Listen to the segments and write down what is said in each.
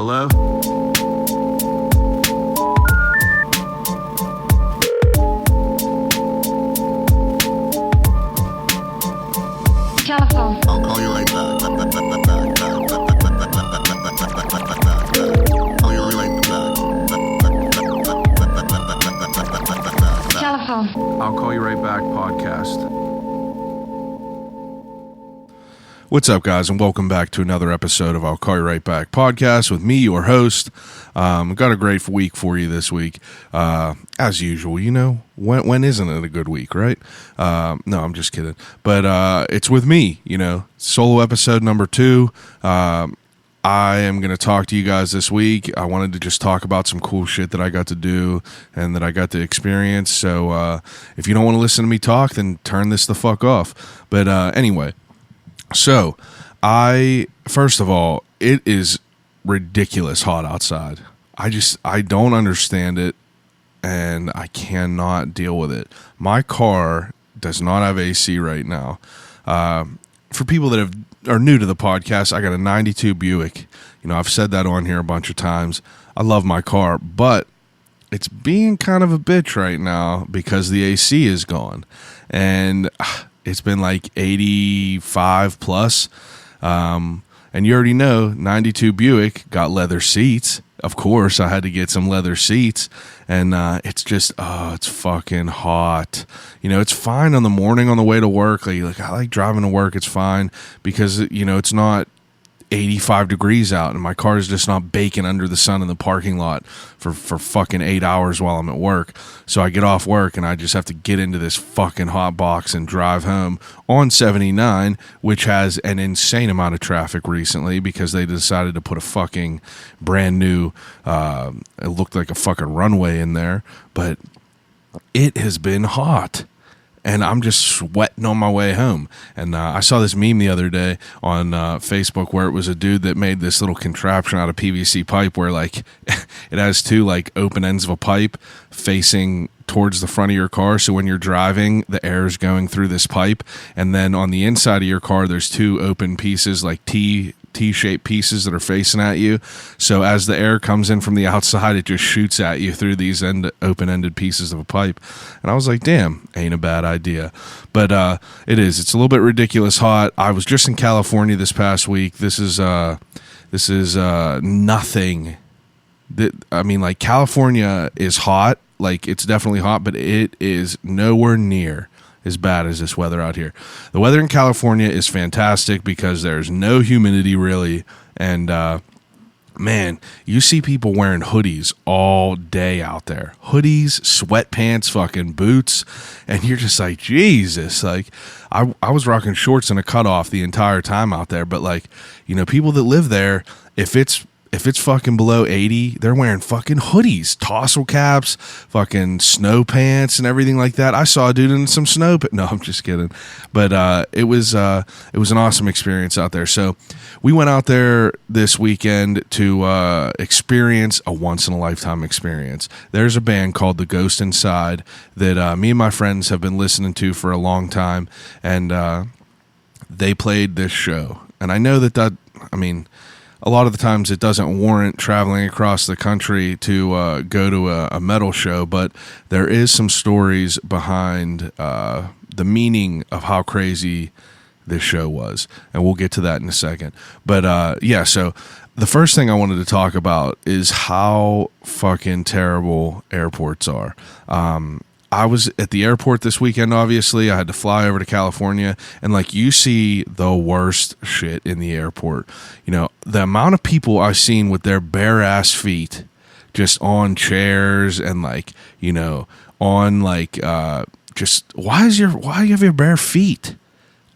Hello? Telephone. I'll call you right back. Call you right back. Telephone. I'll call you right back podcast. What's up, guys, and welcome back to another episode of I'll Call You Right Back podcast with me, your host. Got a great week for you this week. As usual, you know, when isn't it a good week, right? No, I'm just kidding. But it's with me, you know, solo episode number 2. I am going to talk to you guys this week. I wanted to just talk about some cool shit that I got to do and that I got to experience. So if you don't want to listen to me talk, then turn this the fuck off. But anyway. So, first of all, it is ridiculous hot outside. I don't understand it, and I cannot deal with it. My car does not have AC right now. For people that are new to the podcast, I got a 92 Buick. You know, I've said that on here a bunch of times. I love my car, but it's being kind of a bitch right now because the AC is gone. And it's been like 85 plus. And you already know, 92 Buick got leather seats. Of course, I had to get some leather seats. And it's just, it's fucking hot. You know, it's fine on the morning on the way to work. Like I like driving to work. It's fine because, you know, it's not 85 degrees out and my car is just not baking under the sun in the parking lot for fucking 8 hours while I'm at work. So I get off work and I just have to get into this fucking hot box and drive home on 79, which has an insane amount of traffic recently because they decided to put a fucking brand new, it looked like a fucking runway in there, but it has been hot. And I'm just sweating on my way home. And I saw this meme the other day on Facebook where it was a dude that made this little contraption out of PVC pipe where, like, it has two, like, open ends of a pipe facing towards the front of your car. So when you're driving, the air is going through this pipe. And then on the inside of your car, there's two open pieces, like T-shaped pieces that are facing at you. So as the air comes in from the outside, it just shoots at you through these open-ended pieces of a pipe. And I was like, damn, ain't a bad idea. But it is. It's a little bit ridiculous hot. I was just in California this past week. This is nothing. I mean, like, California is hot. Like, it's definitely hot, but it is nowhere near as bad as this weather out here. The weather in California is fantastic because there's no humidity really, and man, you see people wearing hoodies all day out there. Hoodies, sweatpants, fucking boots, and you're just like, Jesus. Like, I was rocking shorts and a cutoff the entire time out there, but, like, you know, people that live there, if it's fucking below 80, they're wearing fucking hoodies, tassel caps, fucking snow pants and everything like that. I saw a dude in some snow no, I'm just kidding. But it was an awesome experience out there. So we went out there this weekend to experience a once-in-a-lifetime experience. There's a band called The Ghost Inside that me and my friends have been listening to for a long time, and they played this show. And I know that I mean, a lot of the times it doesn't warrant traveling across the country to go to a metal show, but there is some stories behind the meaning of how crazy this show was, and we'll get to that in a second. But yeah, so the first thing I wanted to talk about is how fucking terrible airports are. I was at the airport this weekend, obviously. I had to fly over to California, and, like, you see the worst shit in the airport. You know, the amount of people I've seen with their bare ass feet just on chairs and, like, you know, on, like, just why do you have your bare feet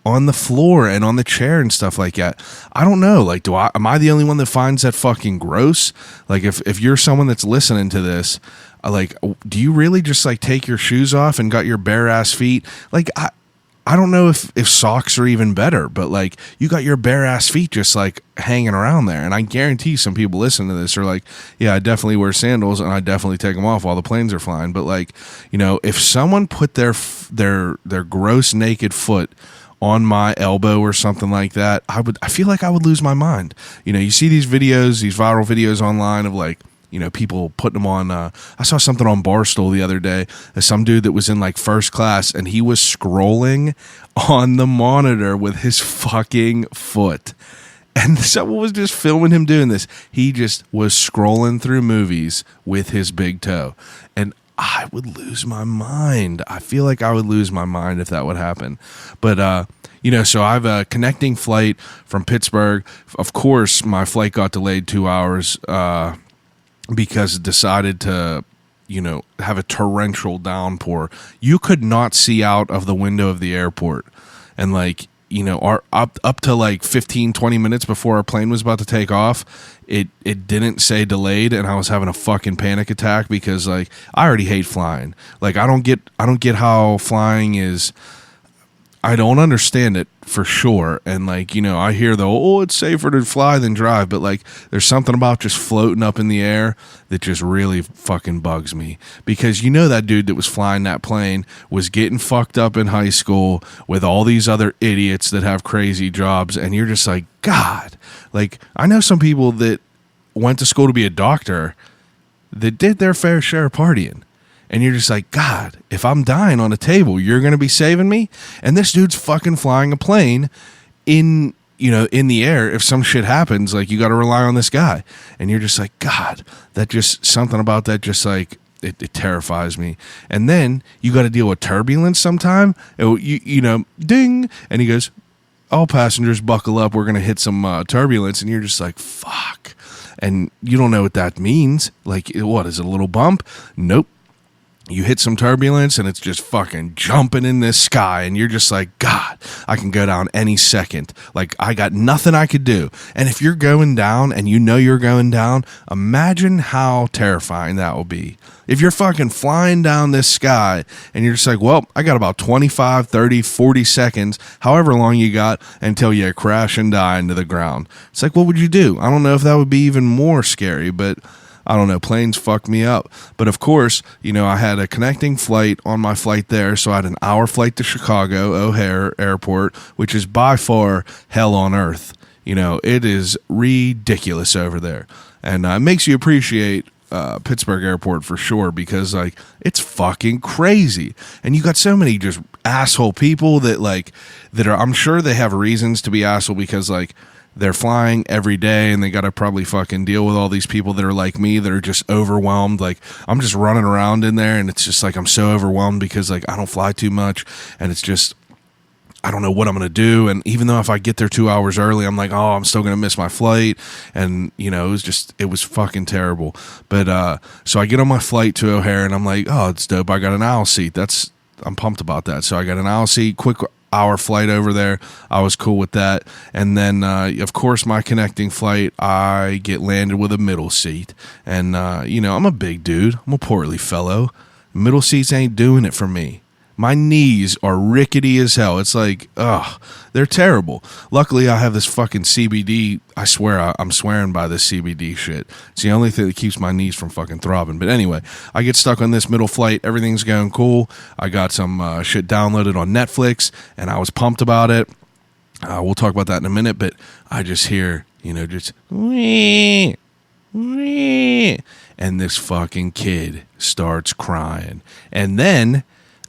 on the floor and on the chair and stuff like that? I don't know. Like, am I the only one that finds that fucking gross? Like, if you're someone that's listening to this, like, do you really just, like, take your shoes off and got your bare ass feet? Like, I don't know if socks are even better, but, like, you got your bare ass feet just, like, hanging around there. And I guarantee some people listening to this are like, yeah, I definitely wear sandals and I definitely take them off while the planes are flying. But, like, you know, if someone put their gross naked foot on my elbow or something like that, I feel like I would lose my mind. You see these videos, these viral videos online of like, people putting them on. I saw something on Barstool the other day. Some dude that was in like first class, and he was scrolling on the monitor with his fucking foot. And someone was just filming him doing this. He just was scrolling through movies with his big toe. And I would lose my mind. I feel like I would lose my mind if that would happen. But, so I have a connecting flight from Pittsburgh. Of course, my flight got delayed 2 hours because it decided to, have a torrential downpour. You could not see out of the window of the airport. And like, up to like 15, 20 minutes before our plane was about to take off, it didn't say delayed, and I was having a fucking panic attack because like I already hate flying. Like I don't get how flying is. I don't understand it for sure. And like, I hear it's safer to fly than drive, but like there's something about just floating up in the air that just really fucking bugs me, because that dude that was flying that plane was getting fucked up in high school with all these other idiots that have crazy jobs. And you're just like, God, like I know some people that went to school to be a doctor that did their fair share of partying. And you're just like, God, if I'm dying on a table, you're going to be saving me? And this dude's fucking flying a plane in the air. If some shit happens, like you got to rely on this guy. And you're just like, God, that just something about that just like, it terrifies me. And then you got to deal with turbulence sometime. Ding. And he goes, all passengers buckle up. We're going to hit some turbulence. And you're just like, fuck. And you don't know what that means. Like, what is it, a little bump? Nope. You hit some turbulence and it's just fucking jumping in this sky, and you're just like, God, I can go down any second. Like I got nothing I could do. And if you're going down and you're going down, imagine how terrifying that will be. If you're fucking flying down this sky and you're just like, well, I got about 25, 30, 40 seconds, however long you got until you crash and die into the ground. It's like, what would you do? I don't know if that would be even more scary, but I don't know. Planes fucked me up. But of course, I had a connecting flight on my flight there. So I had an hour flight to Chicago O'Hare Airport, which is by far hell on earth. It is ridiculous over there. And it makes you appreciate Pittsburgh Airport for sure, because like it's fucking crazy. And you got so many just asshole people that are, I'm sure they have reasons to be asshole, because like they're flying every day and they got to probably fucking deal with all these people that are like me, that are just overwhelmed. Like I'm just running around in there and it's just like I'm so overwhelmed because like I don't fly too much, and it's just I don't know what I'm going to do. And even though if I get there 2 hours early, I'm like, oh, I'm still going to miss my flight. And it was fucking terrible. But so I get on my flight to O'Hare and I'm like, oh, it's dope. I got an aisle seat. I'm pumped about that. So I got an aisle seat, quick hour flight over there. I was cool with that. And then of course my connecting flight, I get landed with a middle seat. And I'm a big dude, I'm a portly fellow. Middle seats ain't doing it for me. My knees are rickety as hell. It's like, they're terrible. Luckily, I have this fucking CBD. I swear, I'm swearing by this CBD shit. It's the only thing that keeps my knees from fucking throbbing. But anyway, I get stuck on this middle flight. Everything's going cool. I got some shit downloaded on Netflix, and I was pumped about it. We'll talk about that in a minute, but I just hear, just wee, wee, and this fucking kid starts crying. And then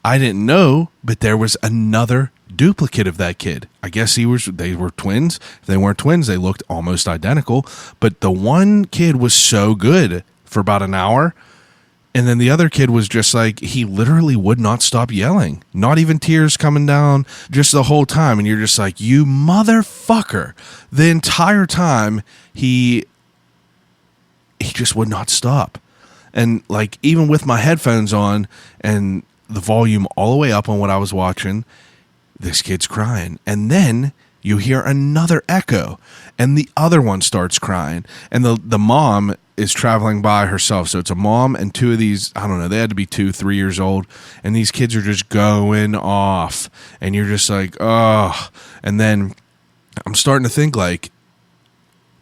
I didn't know, but there was another duplicate of that kid. I guess they were twins. If they weren't twins, they looked almost identical. But the one kid was so good for about an hour. And then the other kid was just like, he literally would not stop yelling. Not even tears coming down, just the whole time. And you're just like, you motherfucker. The entire time, he just would not stop. And like, even with my headphones on and the volume all the way up on what I was watching, this kid's crying. And then you hear another echo and the other one starts crying. And the mom is traveling by herself. So it's a mom and two of these, I don't know, they had to be 2-3 years old. And these kids are just going off. And you're just like, oh. And then I'm starting to think like,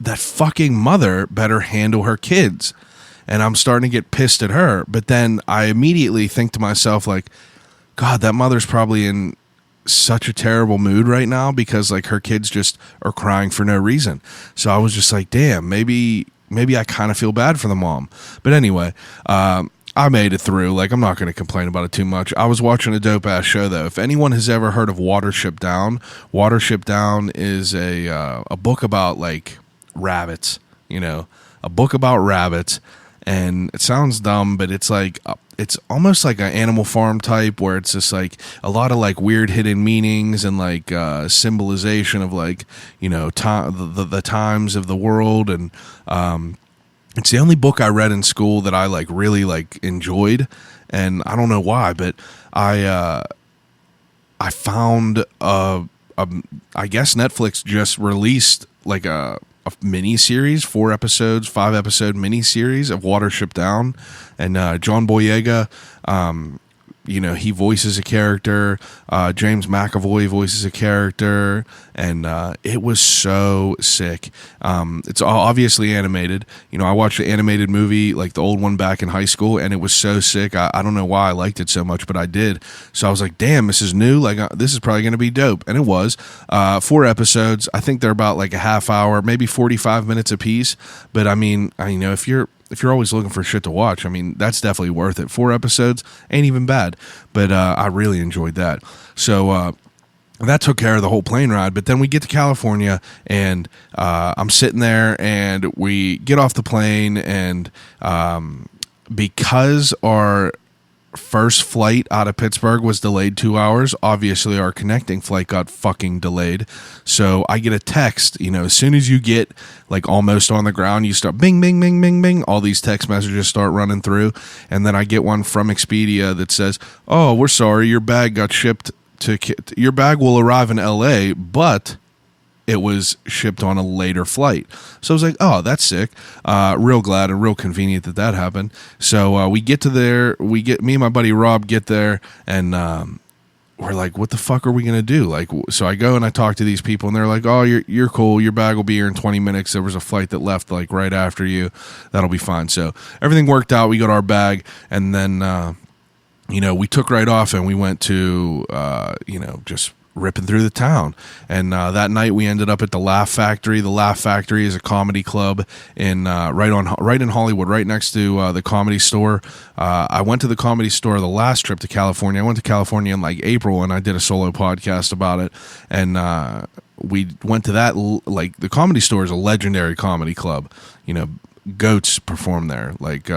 that fucking mother better handle her kids. And I'm starting to get pissed at her. But then I immediately think to myself, like, God, that mother's probably in such a terrible mood right now because like her kids just are crying for no reason. So I was just like, damn, maybe I kind of feel bad for the mom. But anyway, I made it through. Like, I'm not going to complain about it too much. I was watching a dope ass show though. If anyone has ever heard of Watership Down is a book about like rabbits, you know, a book about rabbits. And it sounds dumb, but it's like, it's almost like an Animal Farm type where it's just like a lot of like weird hidden meanings and like symbolization of like, you know, the times of the world. And it's the only book I read in school that I like really like enjoyed. And I don't know why, but I found I guess Netflix just released like a mini series, 5-episode mini series of Watership Down, and John Boyega, you know, he voices a character. James McAvoy voices a character, and it was so sick. It's obviously animated. You know, I watched the animated movie, like the old one back in high school, and it was so sick. I don't know why I liked it so much, but I did. So I was like, damn, this is new. Like, this is probably going to be dope. And it was. 4 episodes. I think they're about like a half hour, maybe 45 minutes a piece. But I mean, you know, if you're always looking for shit to watch, I mean, that's definitely worth it. 4 episodes ain't even bad, but I really enjoyed that. So that took care of the whole plane ride. But then we get to California, and I'm sitting there, and we get off the plane, and because our first flight out of Pittsburgh was delayed 2 hours, obviously our connecting flight got fucking delayed. So I get a text, you know, as soon as you get like almost on the ground, you start bing, bing, bing, bing, bing, all these text messages start running through. And then I get one from Expedia that says, oh, we're sorry, your bag got shipped your bag will arrive in LA, but it was shipped on a later flight. So I was like, oh, that's sick. Real glad and real convenient that happened. So we get to there, me and my buddy Rob get there, and we're like, what the fuck are we going to do? Like, so I go and I talk to these people, and they're like, oh, you're cool. Your bag will be here in 20 minutes. There was a flight that left like right after you. That'll be fine. So everything worked out. We got our bag, and then, you know, we took right off, and we went to, you know, just ripping through the town. And that night we ended up at the Laugh Factory. The Laugh Factory is a comedy club in right in Hollywood, right next to the Comedy Store. I went to the Comedy Store the last trip to California. I went to California in like April, and I did a solo podcast about it. And we went to that. Like, the Comedy Store is a legendary comedy club. You know, goats perform there. Like,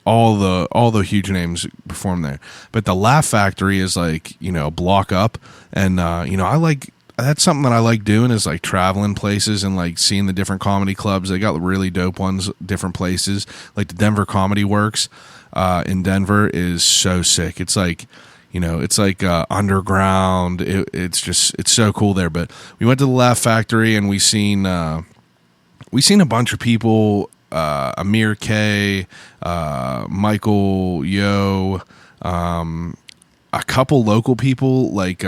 all the huge names perform there. But the Laugh Factory is like, you know, a block up. And, you know, that's something that I like doing, is like traveling places and like seeing the different comedy clubs. They got really dope ones, different places. Like the Denver Comedy Works in Denver is so sick. It's like, you know, it's like underground. It's so cool there. But we went to the Laugh Factory, and we seen a bunch of people. Amir K, Michael Yo, a couple local people, like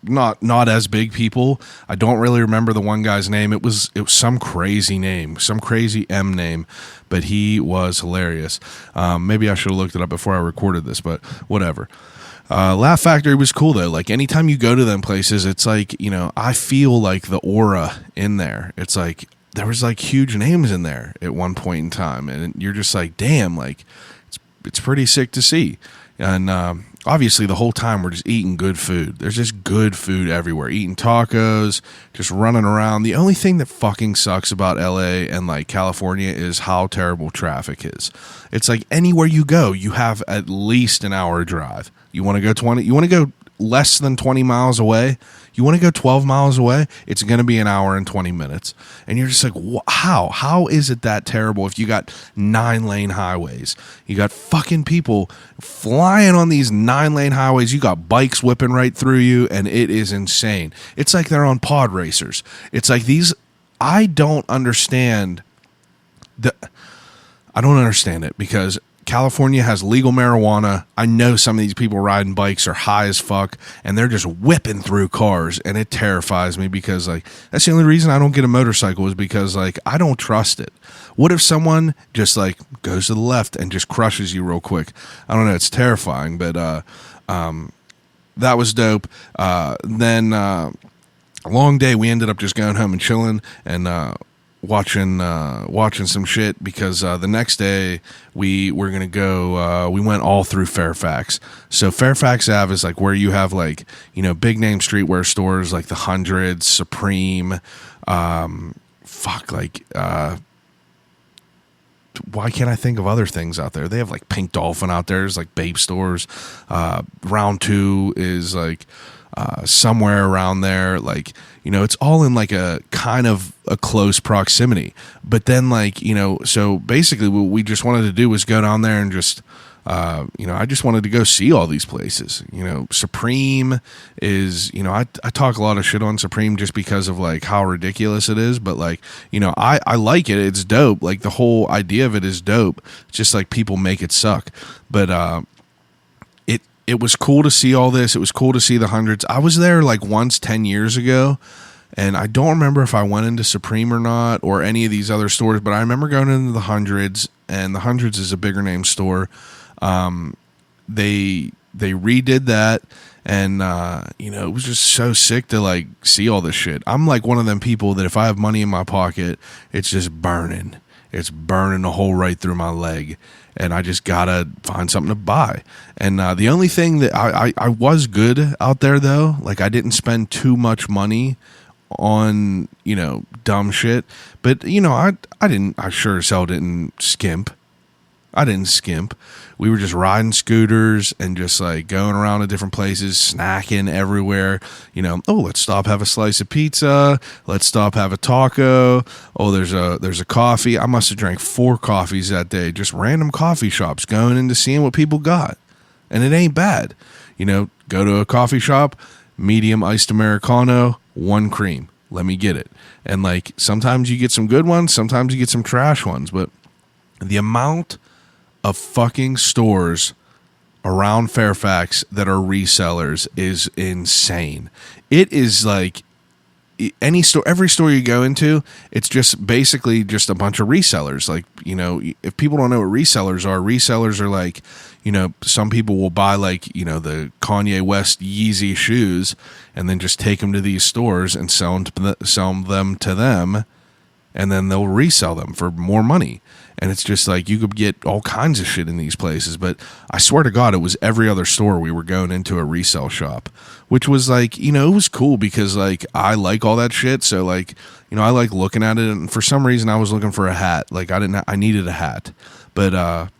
not as big people. I don't really remember the one guy's name. It was some crazy name, some crazy M name, but he was hilarious. Maybe I should have looked it up before I recorded this, but whatever. Laugh Factory was cool though. Like, anytime you go to them places, it's like, you know, I feel like the aura in there. It's like, there was like huge names in there at one point in time, and you're just like, damn, like it's pretty sick to see. And obviously the whole time we're just eating good food. There's just good food everywhere. Eating tacos, just running around. The only thing that fucking sucks about LA and like California is how terrible traffic is. It's like anywhere you go, you have at least an hour drive. You want to go less than 20 miles away, you want to go 12 miles away, it's going to be an hour and 20 minutes. And you're just like, how is it that terrible if you got 9-lane highways? You got fucking people flying on these 9-lane highways. You got bikes whipping right through you, and it is insane. It's like they're on pod racers. It's like I don't understand it, because California has legal marijuana. I know some of these people riding bikes are high as fuck, and they're just whipping through cars, and it terrifies me, because like, that's the only reason I don't get a motorcycle, is because like, I don't trust it. What if someone just like goes to the left and just crushes you real quick? I don't know. It's terrifying, but that was dope. Then a long day. We ended up just going home and chilling and watching some shit because the next day we were gonna go. We went all through Fairfax. So Fairfax Ave is like where you have like big name streetwear stores like the Hundreds, Supreme. Why can't I think of other things out there? They have like Pink Dolphin out there. There's like Babe stores. Round 2 is like somewhere around there. Like, it's all in like a kind of a close proximity. But then like, so basically what we just wanted to do was go down there and just, I just wanted to go see all these places. Supreme is, I talk a lot of shit on Supreme just because of like how ridiculous it is. But like, I like it. It's dope. Like the whole idea of it is dope. It's just like people make it suck. But, it was cool to see all this. It was cool to see the Hundreds. I was there like once 10 years ago. And I don't remember if I went into Supreme or not or any of these other stores, but I remember going into the Hundreds, and the Hundreds is a bigger name store. They redid that, and it was just so sick to like see all this shit. I'm like one of them people that if I have money in my pocket, it's just burning. It's burning a hole right through my leg, and I just gotta find something to buy. And the only thing that I was good out there though, like I didn't spend too much money on dumb shit, but I sure as hell didn't skimp. I didn't skimp. We were just riding scooters and just like going around to different places, snacking everywhere. Let's stop, have a slice of pizza. Let's stop, have a taco. Oh, there's a coffee. I must have drank 4 coffees that day. Just random coffee shops, going into seeing what people got, and it ain't bad. Go to a coffee shop, medium iced Americano, 1 cream. Let me get it. And like sometimes you get some good ones, sometimes you get some trash ones, but the amount of fucking stores around Fairfax that are resellers is insane. It is like any store, every store you go into, it's just basically just a bunch of resellers. Like, if people don't know what resellers are like, some people will buy like, the Kanye West Yeezy shoes and then just take them to these stores and sell them to them, and then they'll resell them for more money. And it's just like you could get all kinds of shit in these places. But I swear to God, it was every other store we were going into a resale shop, which was like, it was cool because like I like all that shit. So like, I like looking at it. And for some reason I was looking for a hat. Like I needed a hat, but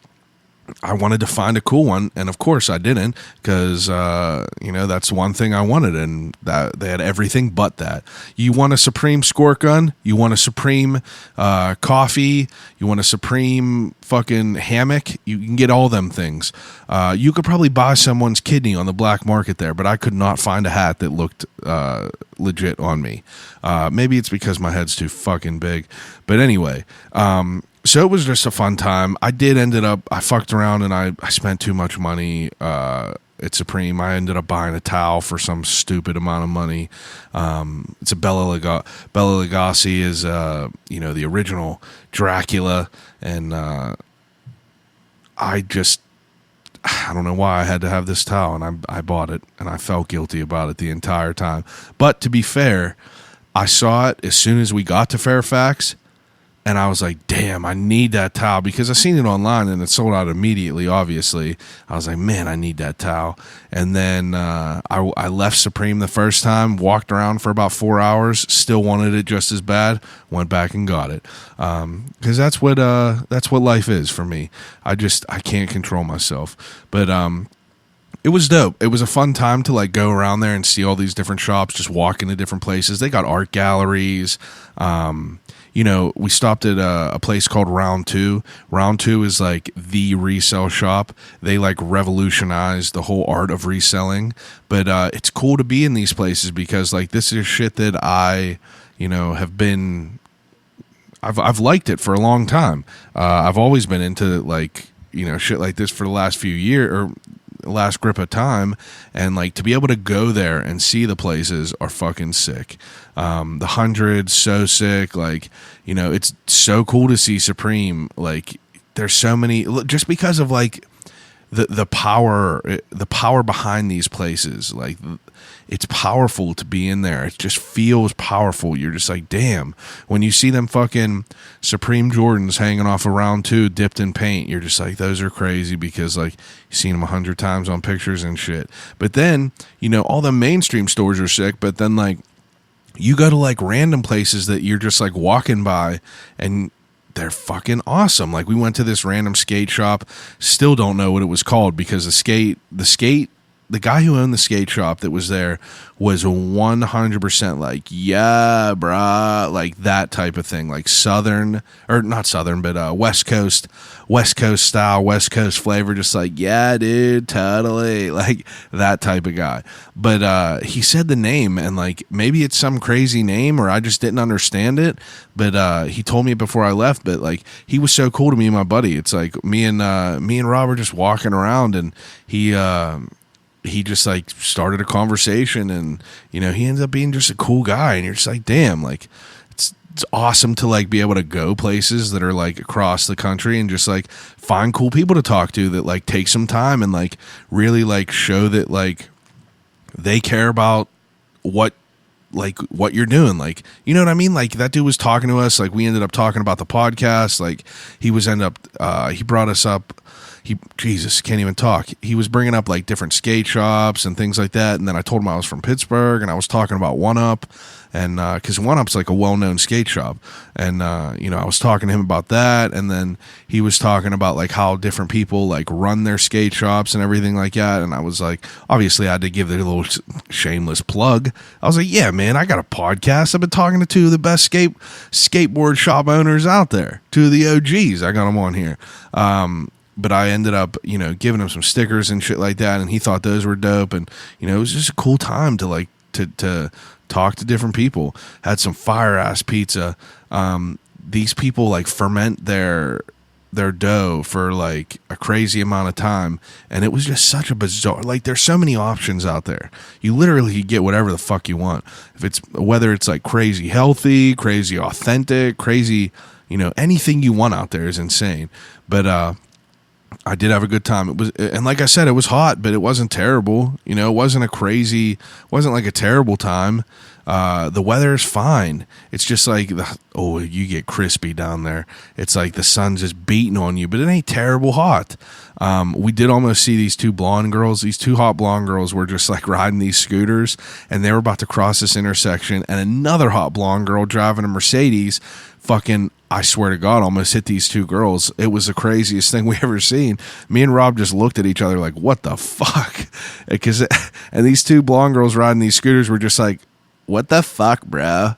I wanted to find a cool one, and of course I didn't, because that's one thing I wanted, and that they had everything but that. You want a Supreme squirt gun? You want a Supreme coffee? You want a Supreme fucking hammock? You can get all them things. You could probably buy someone's kidney on the black market there, but I could not find a hat that looked legit on me. Maybe it's because my head's too fucking big, but anyway. So it was just a fun time. I fucked around and I spent too much money at Supreme. I ended up buying a towel for some stupid amount of money. It's a Bela Lugosi is, the original Dracula. And I don't know why I had to have this towel, and I bought it, and I felt guilty about it the entire time. But to be fair, I saw it as soon as we got to Fairfax, and I was like, damn, I need that towel, because I seen it online and it sold out immediately, obviously. I was like, man, I need that towel. And then I left Supreme the first time, walked around for about 4 hours, still wanted it just as bad, went back and got it. Because that's what life is for me. I can't control myself. But it was dope. It was a fun time to like go around there and see all these different shops, just walk into different places. They got art galleries. We stopped at a place called Round 2. Round 2 is like the resale shop. They like revolutionized the whole art of reselling. But it's cool to be in these places because like this is shit that I, have been. I've liked it for a long time. I've always been into like shit like this for the last few years or last grip of time, and like to be able to go there and see the places are fucking sick. The Hundreds, so sick. Like, it's so cool to see Supreme. Like, there's so many, just because of like the power behind these places. Like, it's powerful to be in there. It just feels powerful. You're just like, damn. When you see them fucking Supreme Jordans hanging off of round 2 dipped in paint, you're just like, those are crazy, because like you've seen them 100 times on pictures and shit. But then, you know, all the mainstream stores are sick, but then like you go to like random places that you're just like walking by and they're fucking awesome. Like, we went to this random skate shop, still don't know what it was called, because the guy who owned the skate shop that was there was 100% like, yeah, brah, like that type of thing, like Southern, or not Southern, but West Coast style, West Coast flavor, just like, yeah, dude, totally, like that type of guy. But he said the name, and like maybe it's some crazy name, or I just didn't understand it. But he told me it before I left. But like, he was so cool to me and my buddy. It's like me and Rob were just walking around, and he just like started a conversation, and you know, he ends up being just a cool guy, and you're just like, damn, like it's awesome to like be able to go places that are like across the country and just like find cool people to talk to that like take some time and like really like show that like they care about what you're doing. Like, you know what I mean? Like, that dude was talking to us, like we ended up talking about the podcast. Like, he brought us up. Jesus, can't even talk. He was bringing up like different skate shops and things like that. And then I told him I was from Pittsburgh, and I was talking about One Up, and because One Up's like a well-known skate shop. And, you know, I was talking to him about that. And then he was talking about like how different people like run their skate shops and everything like that. And I was like, obviously I had to give the little shameless plug. I was like, yeah, man, I got a podcast. I've been talking to 2 of the best skateboard shop owners out there. 2 of the OGs. I got them on here. But I ended up, you know, giving him some stickers and shit like that, and he thought those were dope. And, you know, it was just a cool time to like to talk to different people. Had some fire ass pizza. These people like ferment their dough for like a crazy amount of time, and it was just such a bizarre, like, there's so many options out there. You literally get whatever the fuck you want. Whether it's like crazy healthy, crazy authentic, crazy, you know, anything you want out there is insane. But I did have a good time. It was, and like I said, it was hot, but it wasn't terrible. You know, it wasn't like a terrible time. The weather is fine. It's just like, you get crispy down there. It's like the sun's just beating on you, but it ain't terrible hot. We did almost see these 2 blonde girls. These 2 hot blonde girls were just like riding these scooters, and they were about to cross this intersection, and another hot blonde girl driving a Mercedes fucking, I swear to God, almost hit these 2 girls. It was the craziest thing we ever seen. Me and Rob just looked at each other like, what the fuck? And these 2 blonde girls riding these scooters were just like, what the fuck, bro?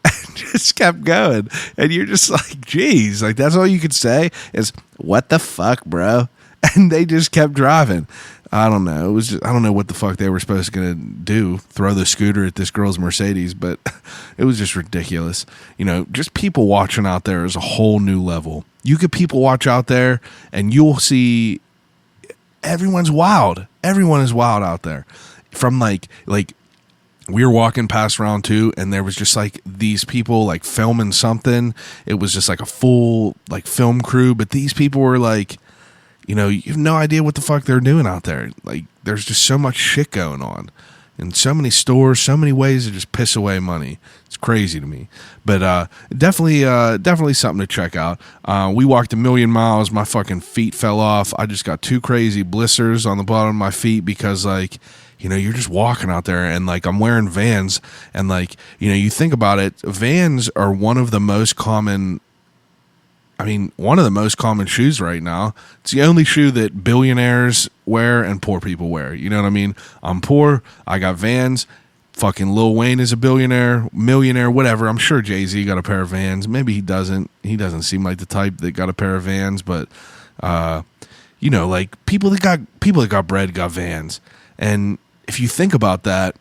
And just kept going. And you're just like, geez, like that's all you could say is, what the fuck, bro? And they just kept driving. I don't know. It was just, I don't know what the fuck they were supposed to do, throw the scooter at this girl's Mercedes, but it was just ridiculous. You know, just people watching out there is a whole new level. You could people watch out there and you'll see everyone's wild. Everyone is wild out there. From like we were walking past round 2 and there was just like these people like filming something. It was just like a full like film crew, but these people were like, you know, you have no idea what the fuck they're doing out there. Like, there's just so much shit going on, and so many stores, so many ways to just piss away money. It's crazy to me, but definitely something to check out. We walked 1,000,000 miles. My fucking feet fell off. I just got 2 crazy blisters on the bottom of my feet because, like, you know, you're just walking out there, and like I'm wearing Vans, and like, you know, you think about it, Vans are one of the most common shoes right now. It's the only shoe that billionaires wear and poor people wear. You know what I mean? I'm poor. I got Vans. Fucking Lil Wayne is a billionaire, millionaire, whatever. I'm sure Jay-Z got a pair of Vans. Maybe he doesn't. He doesn't seem like the type that got a pair of Vans, but you know, like people that got bread got Vans. And if you think about that,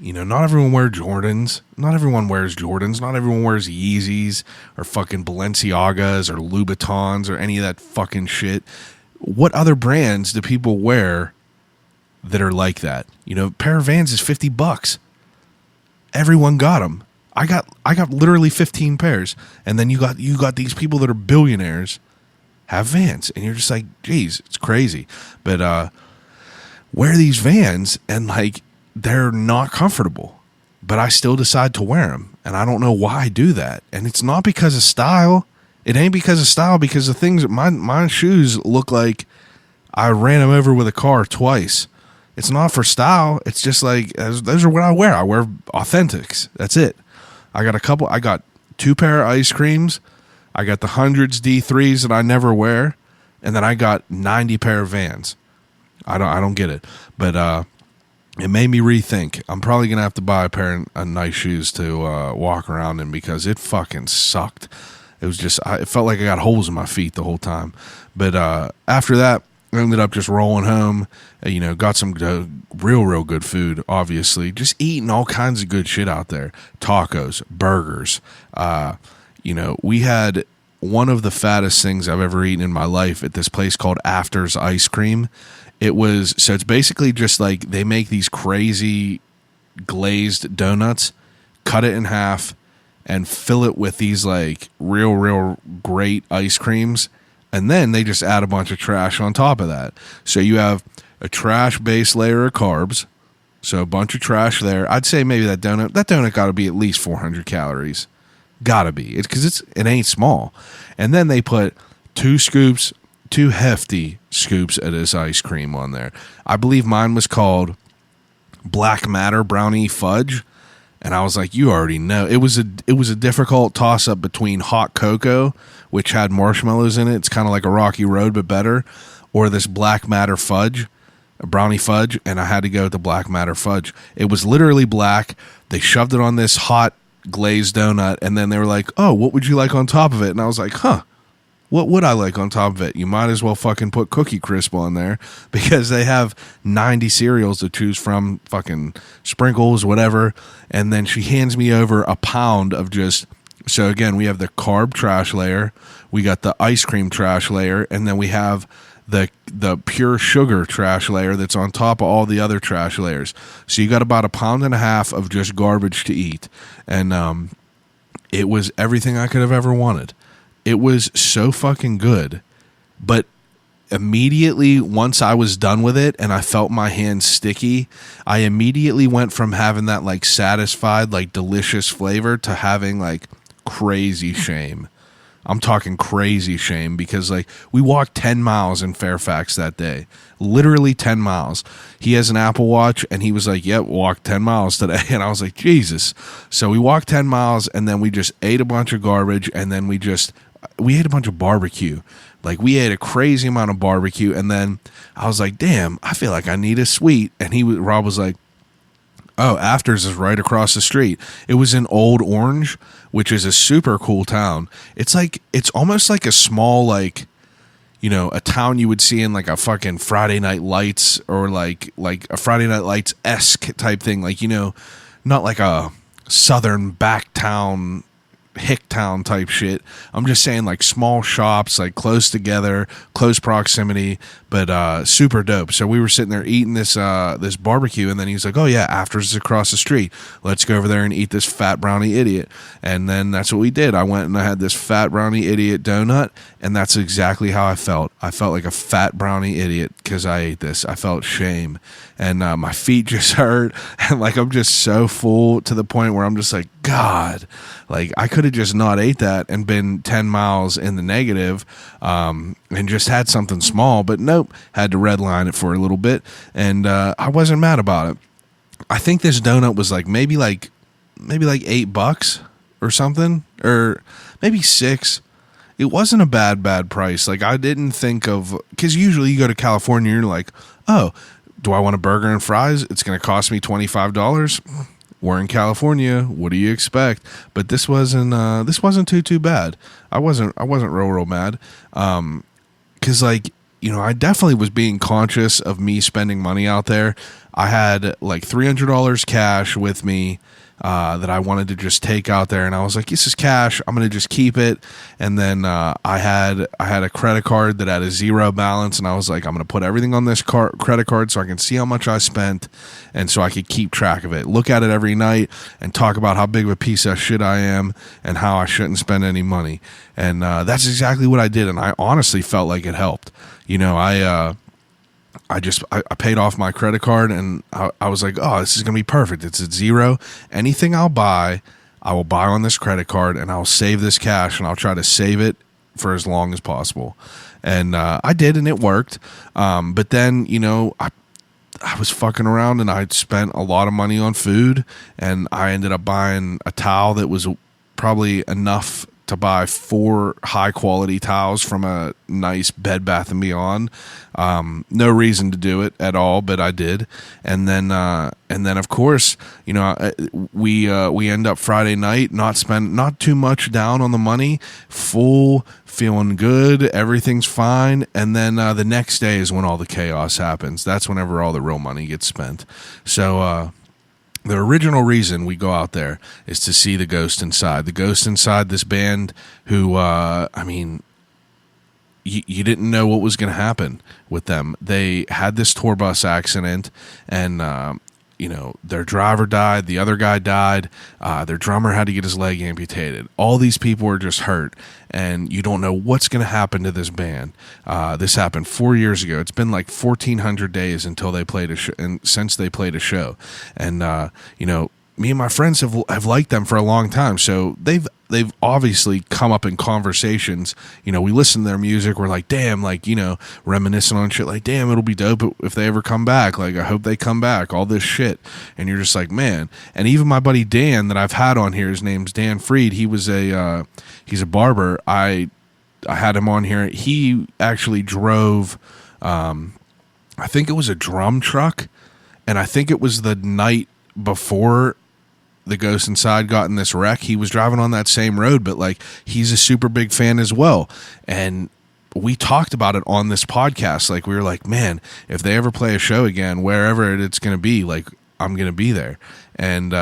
you know, not everyone wears Jordans. Not everyone wears Jordans. Not everyone wears Yeezys or fucking Balenciagas or Louboutins or any of that fucking shit. What other brands do people wear that are like that? You know, a pair of Vans is $50. Everyone got them. I got literally 15 pairs. And then you got these people that are billionaires have Vans. And you're just like, geez, it's crazy. But wear these Vans and like they're not comfortable, but I still decide to wear them. And I don't know why I do that. And it's not because of style. It ain't because of style, because the things, my shoes look like I ran them over with a car twice. It's not for style. It's just like, those are what I wear. I wear Authentics. That's it. I got 2 pair of ice creams. I got the hundreds D3s that I never wear. And then I got 90 pair of Vans. I don't get it. But it made me rethink. I'm probably going to have to buy a pair of nice shoes to walk around in, because it fucking sucked. It was just, it felt like I got holes in my feet the whole time. But after that, I ended up just rolling home, got some real good food, obviously. Just eating all kinds of good shit out there. Tacos, burgers. We had one of the fattest things I've ever eaten in my life at this place called After's Ice Cream. It's basically just like they make these crazy glazed donuts, cut it in half, and fill it with these like real great ice creams. And then they just add a bunch of trash on top of that. So you have a trash base layer of carbs. So a bunch of trash there. I'd say maybe that donut got to be at least 400 calories. Got to be. It's because it ain't small. And then they put 2 hefty scoops of this ice cream on there. I believe mine was called Black Matter Brownie Fudge. And I was like, you already know. It was a difficult toss-up between hot cocoa, which had marshmallows in it. It's kind of like a Rocky Road, but better. Or this Black Matter Fudge, a brownie fudge. And I had to go with the Black Matter Fudge. It was literally black. They shoved it on this hot glazed donut. And then they were like, oh, what would you like on top of it? And I was like, what would I like on top of it? You might as well fucking put Cookie Crisp on there, because they have 90 cereals to choose from, fucking sprinkles, whatever. And then she hands me over a pound of just, so again, we have the carb trash layer, we got the ice cream trash layer, and then we have the pure sugar trash layer that's on top of all the other trash layers. So you got about 1.5 pounds of just garbage to eat. And it was everything I could have ever wanted. It was so fucking good, but immediately once I was done with it and I felt my hands sticky, I immediately went from having that like satisfied, like delicious flavor to having like crazy shame. I'm talking crazy shame, because like we walked 10 miles in Fairfax that day, literally 10 miles. He has an Apple Watch and he was like, yep, walked 10 miles today. And I was like, Jesus. So we walked 10 miles and then we just ate a bunch of garbage, and then we ate a bunch of barbecue. Like we ate a crazy amount of barbecue. And then I was like, damn, I feel like I need a sweet. And Rob was like, oh, Afters is right across the street. It was in Old Orange, which is a super cool town. It's almost like a small, like, a town you would see in like a fucking Friday Night Lights, or like a Friday Night Lights-esque type thing. Like, not like a southern back town, hick town type shit. I'm just saying like small shops, like close together, close proximity, but super dope. So we were sitting there eating this barbecue, and then he's like, oh yeah, Afters is across the street, let's go over there and eat this fat brownie idiot. And then that's what we did. I went and I had this fat brownie idiot donut, and that's exactly how I felt. I felt like a fat brownie idiot because I ate this. I felt shame, and my feet just hurt, and like I'm just so full to the point where I'm just like, God, like I could have just not ate that and been 10 miles in the negative, and just had something small. But nope, had to redline it for a little bit, and I wasn't mad about it. I think this donut was like maybe like $8 or something, or maybe $6. It wasn't a bad price. Like I didn't think of, because usually you go to California and you're like, oh, do I want a burger and fries? It's going to cost me $25. We're in California. What do you expect? But this wasn't too bad. I wasn't real mad. Cause like, I definitely was being conscious of me spending money out there. I had like $300 cash with me. that I wanted to just take out there, and I was like, this is cash, I'm going to just keep it. And then I had a credit card that had a zero balance, and I was like, I'm going to put everything on this credit card so I can see how much I spent, and so I could keep track of it, look at it every night, and talk about how big of a piece of shit I am and how I shouldn't spend any money. And that's exactly what I did, and I honestly felt like it helped. I paid off my credit card, and I was like, oh, this is going to be perfect. It's at zero. Anything I'll buy, I will buy on this credit card, and I'll save this cash, and I'll try to save it for as long as possible. And I did, and it worked. But then, I was fucking around, and I spent a lot of money on food, and I ended up buying a towel that was probably enough to buy 4 high quality towels from a nice Bed Bath & Beyond. No reason to do it at all, but I did. And then of course, we end up Friday night, not too much down on the money, full, feeling good, everything's fine. And then the next day is when all the chaos happens. That's whenever all the real money gets spent. So the original reason we go out there is to see the Ghost Inside. The Ghost Inside, this band who, you didn't know what was going to happen with them. They had this tour bus accident, and, their driver died. The other guy died. Their drummer had to get his leg amputated. All these people were just hurt, and you don't know what's going to happen to this band. This happened 4 years ago. It's been like 1,400 days until they played since they played a show. And, me and my friends have liked them for a long time. So they've obviously come up in conversations. We listen to their music. We're like, damn, reminiscing on shit. Like, damn, it'll be dope if they ever come back. Like, I hope they come back. All this shit. And you're just like, man. And even my buddy Dan that I've had on here, his name's Dan Freed. He was he's a barber. I had him on here. He actually drove, I think it was a drum truck. And I think it was the night before the Ghost Inside got in this wreck. He was driving on that same road, but he's a super big fan as well. And we talked about it on this podcast. We were like, man, if they ever play a show again, wherever it's going to be, I'm going to be there. And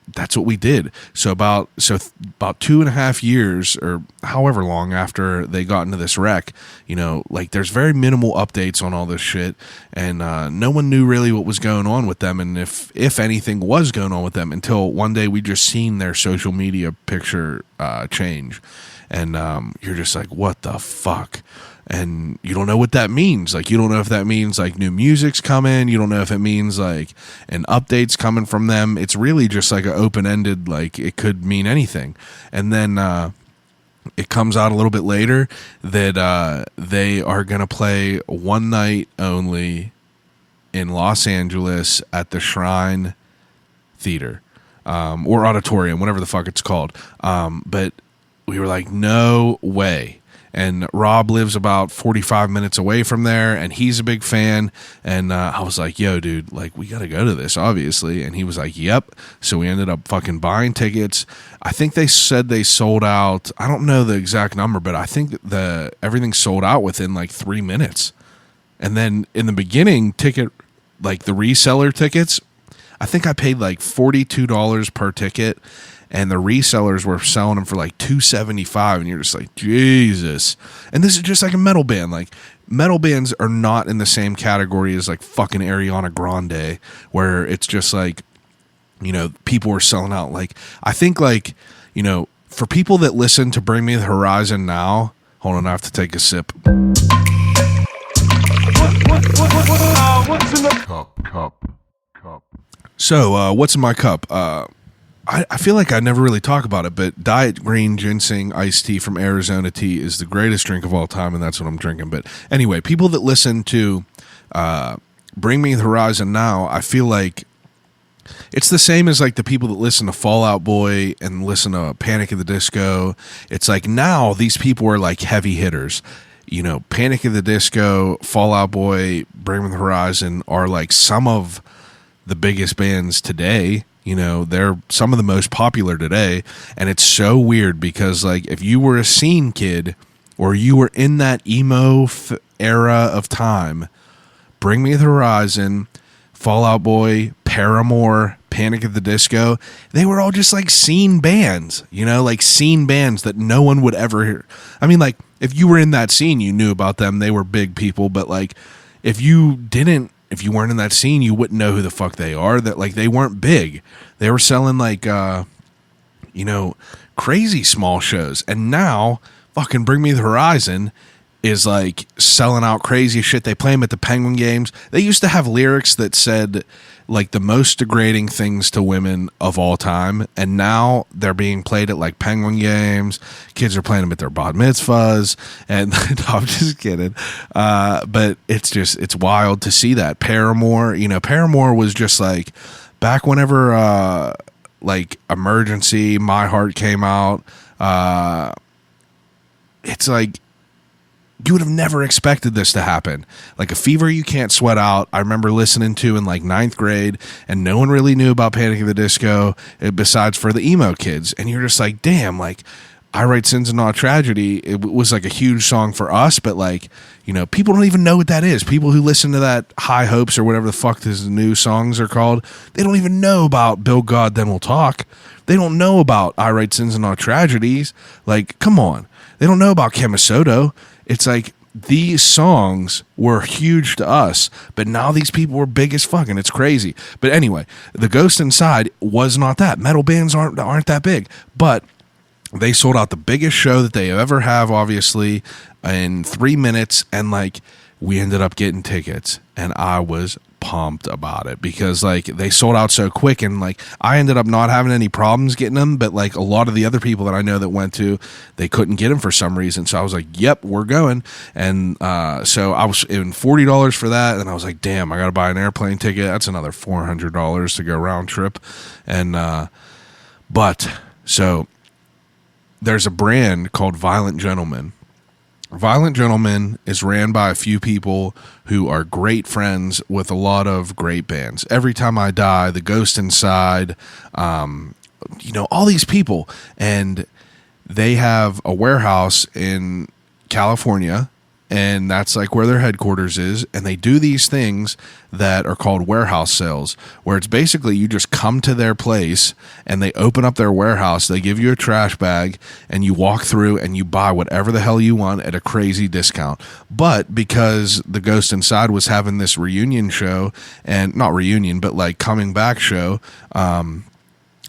that's what we did. So about 2.5 years or however long after they got into this wreck, there's very minimal updates on all this shit, and no one knew really what was going on with them, and if anything was going on with them, until one day we just seen their social media picture change, and you're just like, what the fuck? And you don't know what that means. You don't know if that means new music's coming. You don't know if it means an update's coming from them. It's really just an open-ended, it could mean anything. And then it comes out a little bit later that they are going to play one night only in Los Angeles at the Shrine Theater or Auditorium, whatever the fuck it's called. But we were like, no way. And Rob lives about 45 minutes away from there, and he's a big fan. And I was like, yo, dude, we got to go to this, obviously. And he was like, yep. So we ended up fucking buying tickets. I think they said they sold out. I don't know the exact number, but I think everything sold out within 3 minutes. And then in the beginning, the reseller tickets, I think I paid $42 per ticket. And the resellers were selling them for $275, and you're just like, Jesus. And this is just a metal band. Metal bands are not in the same category as fucking Ariana Grande, where it's just people are selling out. I think for people that listen to Bring Me the Horizon now, hold on, I have to take a sip. What's in the cup? So, what's in my cup? I feel like I never really talk about it, but Diet Green Ginseng Iced Tea from Arizona Tea is the greatest drink of all time, and that's what I'm drinking. But anyway, people that listen to Bring Me the Horizon now, I feel like it's the same as the people that listen to Fall Out Boy and listen to Panic at the Disco. It's now these people are heavy hitters. Panic at the Disco, Fall Out Boy, Bring Me the Horizon are some of the biggest bands today. They're some of the most popular today, and it's so weird because if you were a scene kid or you were in that emo era of time, Bring Me the Horizon, Fall Out Boy, Paramore, Panic at the Disco, they were all just like scene bands, like scene bands that no one would ever hear. I mean, like, if you were in that scene, you knew about them. They were big people, but like, if you weren't in that scene, you wouldn't know who the fuck they are. That, like, they weren't big. They were selling like, crazy small shows. And now fucking Bring Me the Horizon is like selling out crazy shit. They play them at the Penguin Games. They used to have lyrics that said like the most degrading things to women of all time, and now they're being played at like Penguin Games. Kids are playing them at their bat mitzvahs, and no, I'm just kidding. But it's wild to see that. Paramore was just like back whenever like Emergency, My Heart came out. It's like, you would have never expected this to happen. Like A Fever You Can't Sweat Out, I remember listening to in like 9th grade, and no one really knew about Panic at the Disco besides for the emo kids. And you're just like, damn, like, I Write Sins and Not Tragedy, it was like a huge song for us, but like, people don't even know what that is. People who listen to that High Hopes or whatever the fuck these new songs are called, they don't even know about Bill God Then We'll Talk. They don't know about I Write Sins and Not Tragedies. Like, come on. They don't know about Kemisoto. It's like, these songs were huge to us, but now these people were big as fuck, and it's crazy. But anyway, The Ghost Inside was not that. Metal bands aren't that big, but they sold out the biggest show that they ever have, obviously, in 3 minutes, and like, we ended up getting tickets, and I was pumped about it because like they sold out so quick, and like I ended up not having any problems getting them, but like a lot of the other people that I know that went to, they couldn't get them for some reason. So I was like, yep, we're going. And so I was in $40 for that, and I was like, damn, I gotta buy an airplane ticket. That's another $400 to go round trip. And but so there's a brand called Violent Gentleman. Violent Gentleman is ran by a few people who are great friends with a lot of great bands. Every Time I Die, The Ghost Inside, all these people. And they have a warehouse in California, and that's like where their headquarters is. And they do these things that are called warehouse sales, where it's basically you just come to their place and they open up their warehouse. They give you a trash bag and you walk through and you buy whatever the hell you want at a crazy discount. But because The Ghost Inside was having this reunion show, and not reunion, but like coming back show,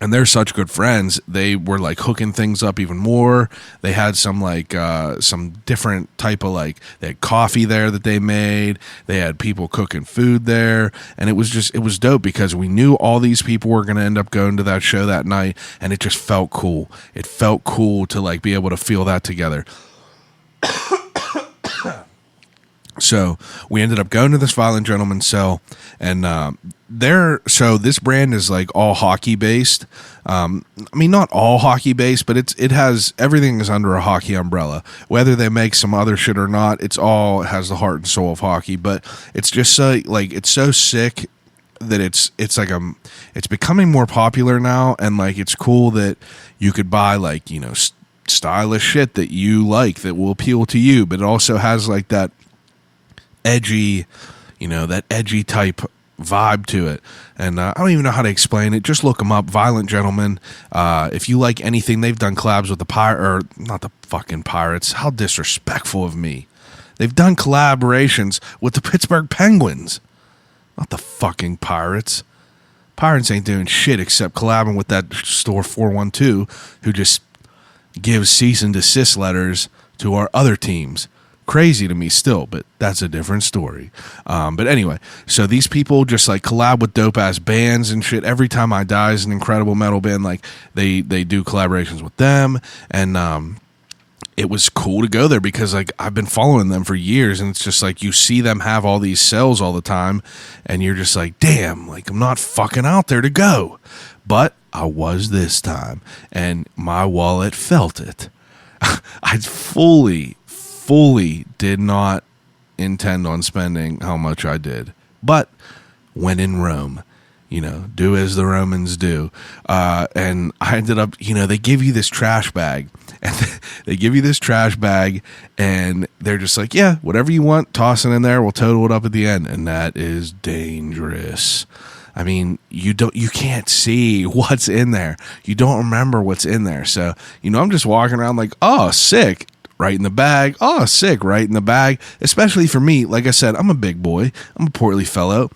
and they're such good friends, they were like hooking things up even more. They had some like some different type of like, they had coffee there that they made. They had people cooking food there, and it was dope because we knew all these people were going to end up going to that show that night, and it just felt cool. It felt cool to like be able to feel that together. So we ended up going to this Violent Gentleman cell, and so this brand is like all hockey based. I mean, not all hockey based, but it has, everything is under a hockey umbrella. Whether they make some other shit or not, it has the heart and soul of hockey. But it's just so like, it's so sick that it's like it's becoming more popular now, and like it's cool that you could buy like stylish shit that you like that will appeal to you, but it also has like that edgy, that edgy type vibe to it. And I don't even know how to explain it. Just look them up, Violent Gentleman. If you like anything, they've done collabs with not the fucking Pirates. How disrespectful of me. They've done collaborations with the Pittsburgh Penguins, not the fucking Pirates. Pirates ain't doing shit except collabing with that store 412, who just gives cease and desist letters to our other teams. Crazy to me still, but that's a different story. But anyway, so these people just like collab with dope ass bands and shit. Every Time I Die is an incredible metal band. Like they do collaborations with them, and it was cool to go there because like I've been following them for years, and it's just like you see them have all these sales all the time, and you're just like, damn, like I'm not fucking out there to go, but I was this time, and my wallet felt it. I fully did not intend on spending how much I did, but when in Rome, do as the Romans do. And I ended up, they give you this trash bag, and and they're just like, yeah, whatever you want, toss it in there, we'll total it up at the end. And that is dangerous. I mean, you can't see what's in there. You don't remember what's in there. So, I'm just walking around like, oh, sick, right in the bag. Oh, sick, right in the bag. Especially for me, like I said, I'm a big boy. I'm a portly fellow.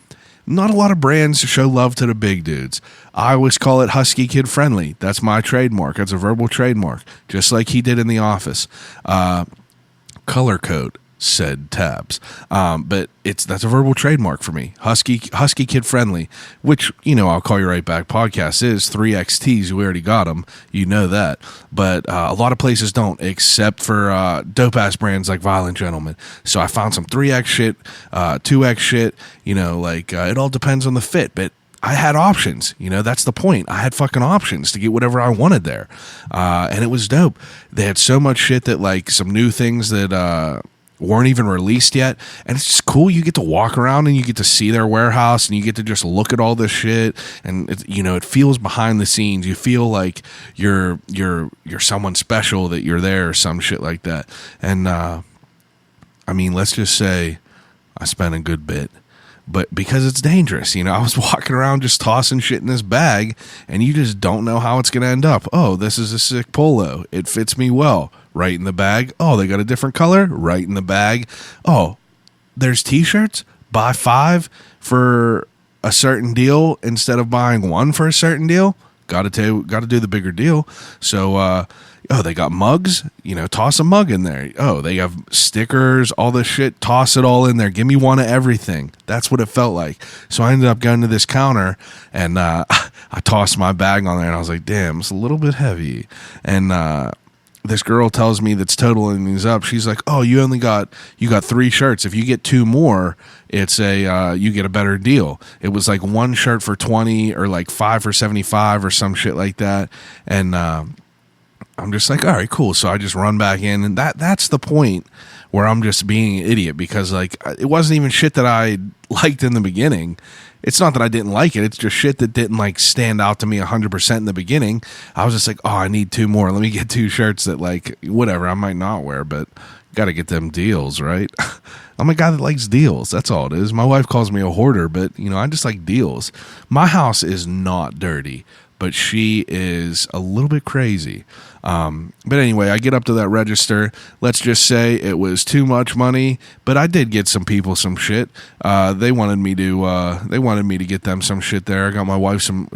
Not a lot of brands show love to the big dudes. I always call it husky kid friendly. That's my trademark. That's a verbal trademark, just like he did in the office. Color code, said Tabs. But that's a verbal trademark for me. Husky kid friendly, which, I'll Call You Right Back podcast is 3XTs. We already got them. You know that. But a lot of places don't, except for dope ass brands like Violent Gentleman. So I found some 3X shit, 2X shit, it all depends on the fit. But I had options, that's the point. I had fucking options to get whatever I wanted there. And it was dope. They had so much shit that, like, some new things that, weren't even released yet, and it's just cool. You get to walk around and you get to see their warehouse and you get to just look at all this shit, and it feels behind the scenes. You feel like you're someone special, that you're there or some shit like that. And let's just say I spent a good bit. But because it's dangerous, I was walking around just tossing shit in this bag, and you just don't know how it's going to end up. Oh, this is a sick polo. It fits me well. Right in the bag. Oh, they got a different color. Right in the bag. Oh, there's t-shirts. Buy 5 for a certain deal instead of buying 1 for a certain deal. Got to do the bigger deal. So, they got mugs, toss a mug in there. Oh, they have stickers, all this shit, toss it all in there. Give me one of everything. That's what it felt like. So I ended up going to this counter, and I tossed my bag on there, and I was like, damn, it's a little bit heavy. And this girl tells me that's totaling these up. She's like, oh, you got 3 shirts. If you get 2 more, it's you get a better deal. It was like 1 shirt for 20 or like 5 for 75 or some shit like that. And I'm just like, all right, cool. So I just run back in, and that's the point where I'm just being an idiot, because, like, it wasn't even shit that I liked in the beginning. It's not that I didn't like it. It's just shit that didn't, like, stand out to me 100% in the beginning. I was just like, oh, I need 2 more. Let me get 2 shirts that, like, whatever, I might not wear, but got to get them deals, right? I'm a guy that likes deals. That's all it is. My wife calls me a hoarder, but, I just like deals. My house is not dirty, but she is a little bit crazy. But anyway, I get up to that register. Let's just say it was too much money, but I did get some people some shit. They wanted me to get them some shit there. I got my wife some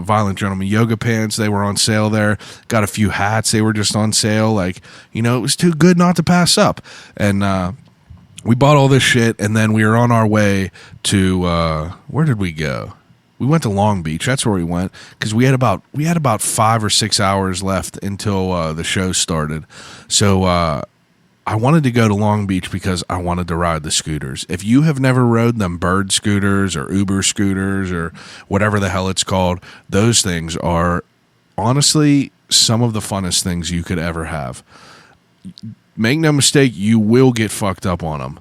Violent Gentleman yoga pants. They were on sale there. Got a few hats. They were just on sale. Like, it was too good not to pass up. And we bought all this shit, and then we were on our way to where did we go? We went to Long Beach. That's where we went, because we had about 5 or 6 hours left until the show started. So I wanted to go to Long Beach because I wanted to ride the scooters. If you have never rode them Bird scooters or Uber scooters or whatever the hell it's called, those things are honestly some of the funnest things you could ever have. Make no mistake, you will get fucked up on them.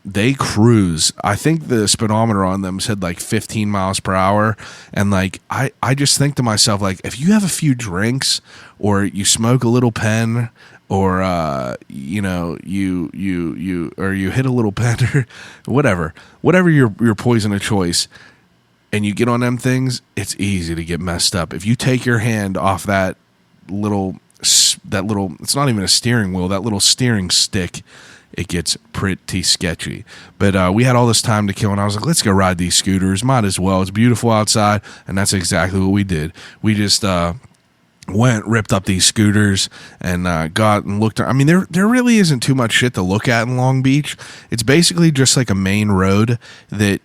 They cruise. I think the speedometer on them said like 15 miles per hour. And like, I just think to myself, like, if you have a few drinks or you smoke a little pen or, you hit a little pen or whatever your poison of choice, and you get on them things, it's easy to get messed up. If you take your hand off that little, it's not even a steering wheel, that little steering stick, it gets pretty sketchy. But we had all this time to kill, and I was like, let's go ride these scooters. Might as well. It's beautiful outside, and that's exactly what we did. We just ripped up these scooters, and got and looked. I mean, there really isn't too much shit to look at in Long Beach. It's basically just like a main road that,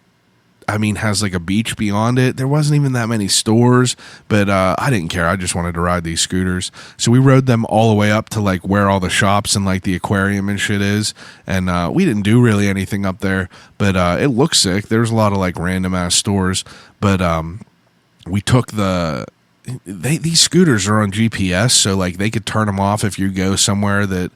has like a beach beyond it. There wasn't even that many stores, but I didn't care. I just wanted to ride these scooters. So we rode them all the way up to like where all the shops and like the aquarium and shit is. And we didn't do really anything up there, but it looks sick. There's a lot of like random ass stores, but we took these scooters are on GPS, so like they could turn them off if you go somewhere that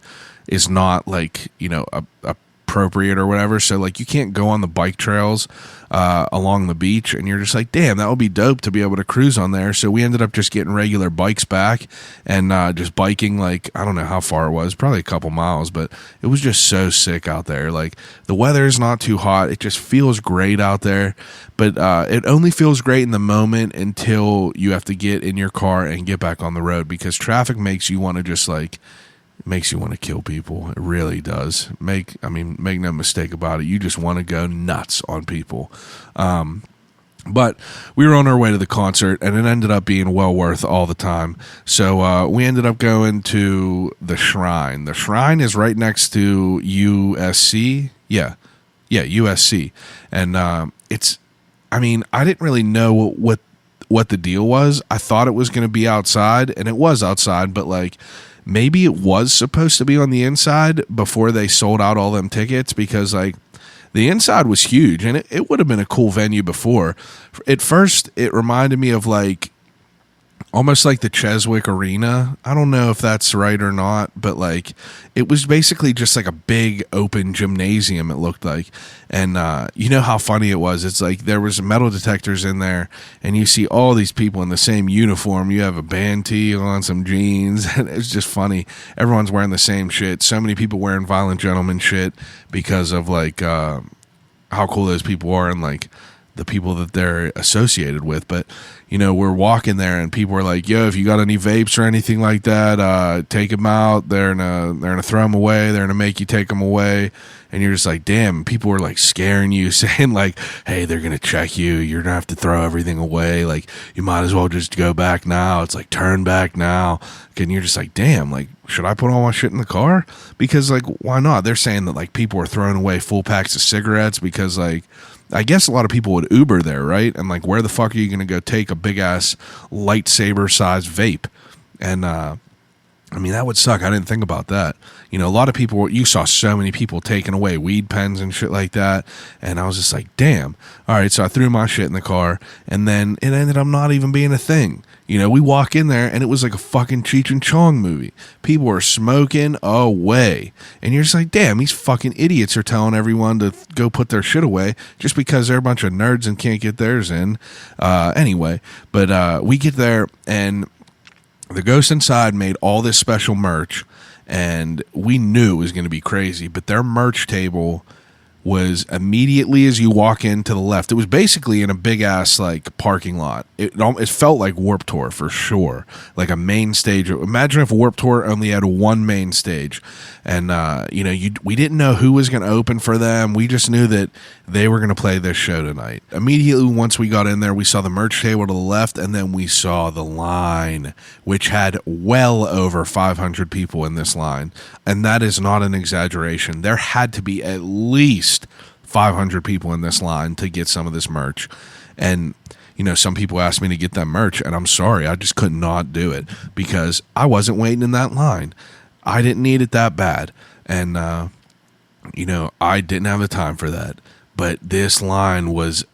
is not like, a appropriate or whatever. So like you can't go on the bike trails along the beach, and you're just like, damn, that would be dope to be able to cruise on there. So we ended up just getting regular bikes back and just biking, like, I don't know how far it was, probably a couple miles, but it was just so sick out there. Like the weather is not too hot. It just feels great out there, but it only feels great in the moment until you have to get in your car and get back on the road, because traffic makes you want to just like, makes you want to kill people. It really does. Make no mistake about it. You just want to go nuts on people. But we were on our way to the concert, and it ended up being well worth all the time. So we ended up going to the Shrine. The Shrine is right next to USC. Yeah, USC. And it's, I didn't really know what the deal was. I thought it was going to be outside, and it was outside, but like, maybe it was supposed to be on the inside before they sold out all them tickets, because like the inside was huge, and it would have been a cool venue before. At first, it reminded me of like almost like the Cheswick Arena. I don't know if that's right or not, but like it was basically just like a big open gymnasium, it looked like. And you know how funny it was? It's like there was metal detectors in there, and you see all these people in the same uniform. You have a band tee on, some jeans, and it's just funny. Everyone's wearing the same shit. So many people wearing Violent Gentleman shit because of like how cool those people are and like the people that they're associated with. But you know, we're walking there and people are like, yo, if you got any vapes or anything like that, take them out. They're gonna throw them away. They're gonna make you take them away. And you're just like, damn, people are like scaring you, saying like, hey, they're gonna check you. You're gonna have to throw everything away. Like, you might as well just go back now. It's like, turn back now. And you're just like, damn, like, should I put all my shit in the car? Because like, why not? They're saying that like people are throwing away full packs of cigarettes because like, I guess a lot of people would Uber there, right? And like, where the fuck are you going to go take a big ass lightsaber sized vape? And that would suck. I didn't think about that. You know, a lot of people, you saw so many people taking away weed pens and shit like that. And I was just like, damn. All right. So I threw my shit in the car, and then it ended up not even being a thing. You know, we walk in there and it was like a fucking Cheech and Chong movie. People were smoking away. And you're just like, damn, these fucking idiots are telling everyone to go put their shit away just because they're a bunch of nerds and can't get theirs in. Anyway, but we get there, and the Ghost Inside made all this special merch, and we knew it was going to be crazy, but their merch table was immediately as you walk in to the left. It was basically in a big ass like parking lot. It felt like Warped Tour for sure, like a main stage. Imagine if Warped Tour only had one main stage, and we didn't know who was going to open for them. We just knew that they were going to play this show tonight. Immediately once we got in there, we saw the merch table to the left, and then we saw the line, which had well over 500 people in this line, and that is not an exaggeration. There had to be at least 500 people in this line to get some of this merch. And you know, some people asked me to get that merch, and I'm sorry, I just could not do it because I wasn't waiting in that line. I didn't need it that bad, and I didn't have the time for that. But this line was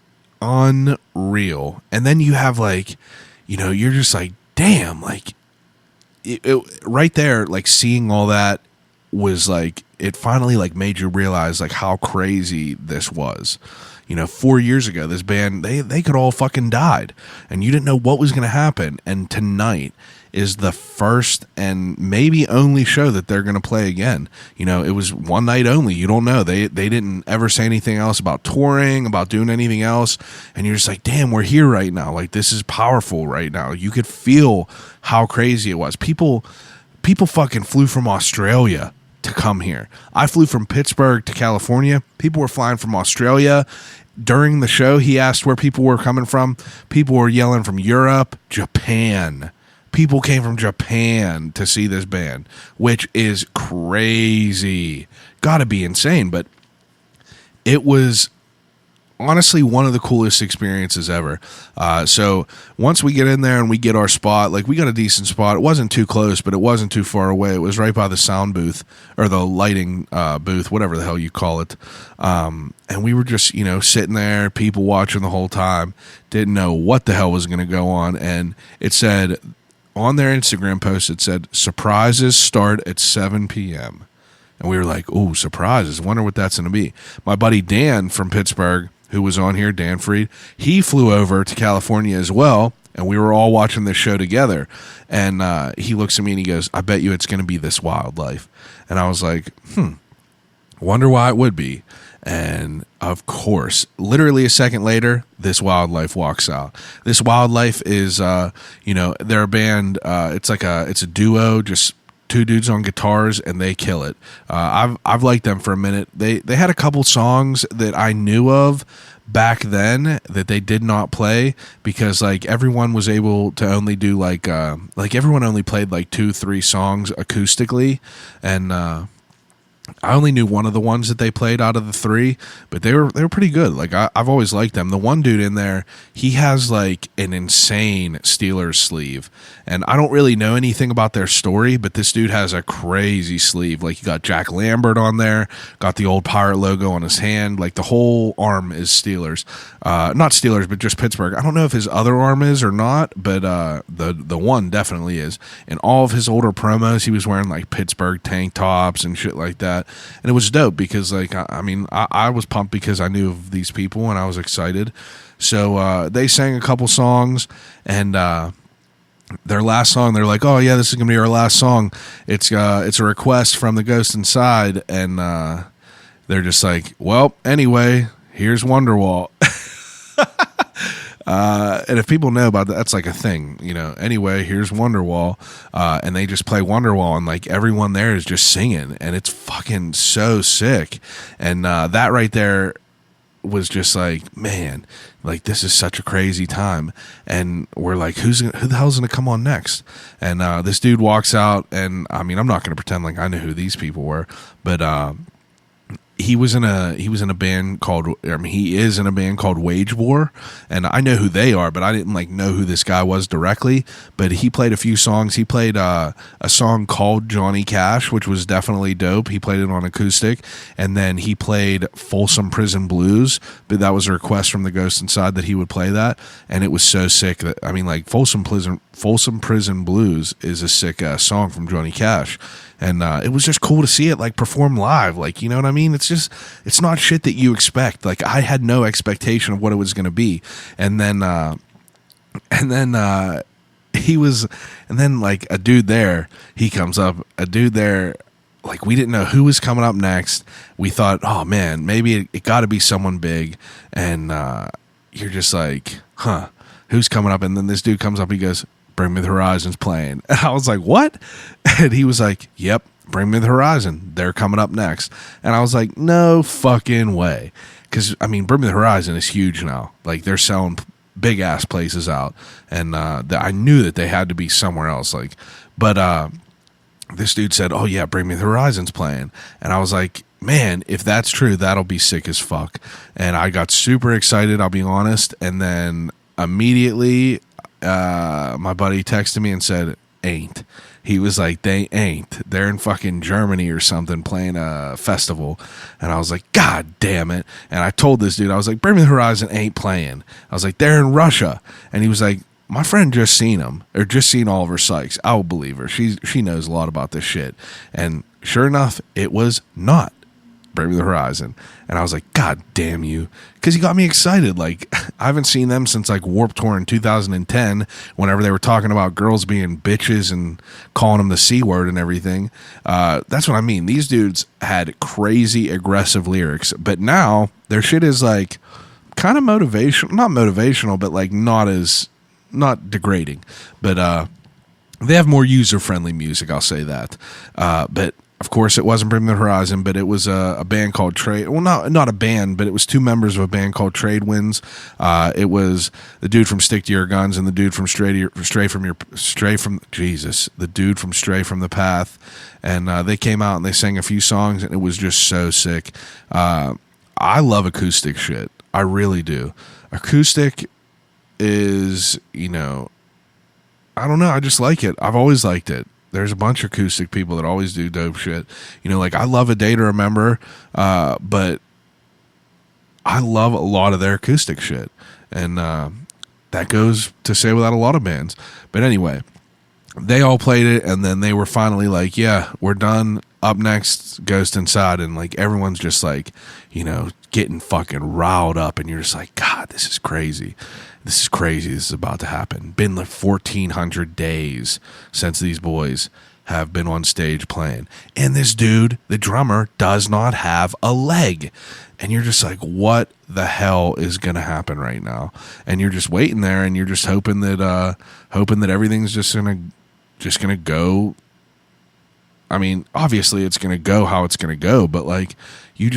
unreal. And then you have like, you're just like, damn, like it right there, like seeing all that was like, it finally like made you realize like how crazy this was. 4 years ago, this band, they could all fucking died, and you didn't know what was going to happen. And tonight is the first and maybe only show that they're going to play again. It was one night only. You don't know. They didn't ever say anything else about touring, about doing anything else. And you're just like, damn, we're here right now. Like, this is powerful right now. You could feel how crazy it was. People fucking flew from Australia to come here. I flew from Pittsburgh to California. People were flying from Australia. During the show, he asked where people were coming from. People were yelling from Europe, Japan. People came from Japan to see this band, which is crazy. Gotta be insane, but it was honestly one of the coolest experiences ever. So once we get in there and we get our spot, like we got a decent spot. It wasn't too close, but it wasn't too far away. It was right by the sound booth or the lighting booth, whatever the hell you call it. And we were just, sitting there, people watching the whole time, didn't know what the hell was going to go on. And it said on their Instagram post, it said, surprises start at 7 p.m. And we were like, "Ooh, surprises! Wonder what that's going to be." My buddy Dan from Pittsburgh, who was on here, Dan Freed, he flew over to California as well, and we were all watching this show together. And he looks at me and he goes, "I bet you it's going to be This Wildlife." And I was like, wonder why it would be. And of course, literally a second later, This Wildlife walks out. This Wildlife is, they're a band. It's a duo, just two dudes on guitars, and they kill it. I've liked them for a minute. They had a couple songs that I knew of back then that they did not play because like everyone was able to only do like everyone only played like 2-3 songs acoustically, and I only knew one of the ones that they played out of the 3, but they were pretty good. Like I've always liked them. The one dude in there, he has like an insane Steelers sleeve, and I don't really know anything about their story, but this dude has a crazy sleeve. Like, you got Jack Lambert on there, got the old Pirate logo on his hand. Like, the whole arm is Steelers. Not Steelers, but just Pittsburgh. I don't know if his other arm is or not, but the one definitely is. In all of his older promos, he was wearing like Pittsburgh tank tops and shit like that. And it was dope because, like, I was pumped because I knew of these people and I was excited. So they sang a couple songs, and their last song, they're like, "Oh yeah, this is gonna be our last song. It's a request from the Ghost Inside," and they're just like, "Well, anyway, here's Wonderwall." And if people know about that, that's like a thing, you know. Anyway, here's Wonderwall, and they just play Wonderwall, and like everyone there is just singing, and it's fucking so sick. And that right there was just like, man, like this is such a crazy time. And we're like, who the hell's gonna come on next? And this dude walks out, and I mean, I'm not gonna pretend like I know who these people were, but he is in a band called Wage War, and I know who they are, but I didn't like know who this guy was directly. But he played a few songs. He played a song called Johnny Cash, which was definitely dope. He played it on acoustic, and then he played Folsom Prison Blues. But that was a request from the Ghost Inside that he would play that, and it was so sick that, I mean, like Folsom Prison Blues is a sick song from Johnny Cash. And it was just cool to see it like perform live. Like, you know what I mean? It's not shit that you expect. Like, I had no expectation of what it was going to be. And then like a dude there, he comes up, like, we didn't know who was coming up next. We thought, oh man, maybe it got to be someone big. And you're just like, huh, who's coming up? And then this dude comes up, he goes, "Bring Me the Horizon's playing." And I was like, what? And he was like, "Yep, Bring Me the Horizon. They're coming up next." And I was like, no fucking way. Because, I mean, Bring Me the Horizon is huge now. Like, they're selling big ass places out. And I knew that they had to be somewhere else. Like, but this dude said, "Oh yeah, Bring Me the Horizon's playing." And I was like, man, if that's true, that'll be sick as fuck. And I got super excited, I'll be honest. And then immediately my buddy texted me and said, "Ain't." He was like, "They ain't. They're in fucking Germany or something playing a festival." And I was like, God damn it. And I told this dude, I was like, "Bring Me the Horizon ain't playing." I was like, "They're in Russia." And he was like, "My friend just seen them, or just seen Oliver Sykes. I'll believe her. She knows a lot about this shit." And sure enough, it was not Bring Me the Horizon. And I was like, God damn you. Because he got me excited. Like, I haven't seen them since like Warped Tour in 2010, whenever they were talking about girls being bitches and calling them the C word and everything. That's what I mean. These dudes had crazy aggressive lyrics, but now their shit is like kind of not motivational, but like not degrading. But they have more user-friendly music, I'll say that. But of course, it wasn't Bring Me the Horizon, but it was a band called Trade. Well, not a band, but it was two members of a band called Trade Winds. It was the dude from Stick to Your Guns and the dude from the dude from Stray from the Path. And they came out and they sang a few songs, and it was just so sick. I love acoustic shit. I really do. Acoustic is, you know, I don't know. I just like it. I've always liked it. There's a bunch of acoustic people that always do dope shit. You know, like, I love A Day to Remember, but I love a lot of their acoustic shit. And that goes to say without a lot of bands. But anyway, they all played it, and then they were finally like, yeah, we're done. up next, Ghost Inside, and like everyone's just like, you know, getting fucking riled up, and you're just like, God, this is crazy. This is crazy. This is about to happen. Been like 1,400 days since these boys have been on stage playing, and this dude, the drummer, does not have a leg, and you're just like, what the hell is gonna happen right now? And you're just waiting there, and you're just hoping that everything's just gonna go. I mean, obviously it's going to go how it's going to go, but like, you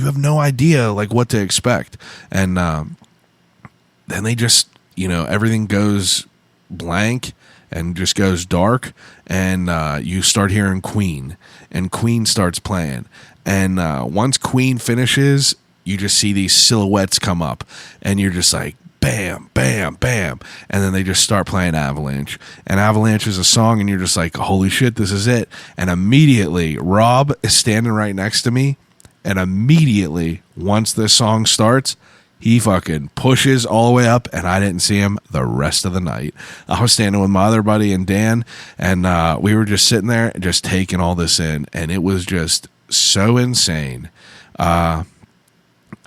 have no idea like what to expect. And then they just, you know, everything goes blank and just goes dark, and you start hearing Queen, and Queen starts playing. And once Queen finishes, you just see these silhouettes come up, and you're just like, bam, bam, bam. And then they just start playing Avalanche. And Avalanche is a song, and you're just like, holy shit, this is it. And immediately, Rob is standing right next to me. And immediately, once this song starts, he fucking pushes all the way up, and I didn't see him the rest of the night. I was standing with my other buddy and Dan, and we were just sitting there just taking all this in. And it was just so insane. I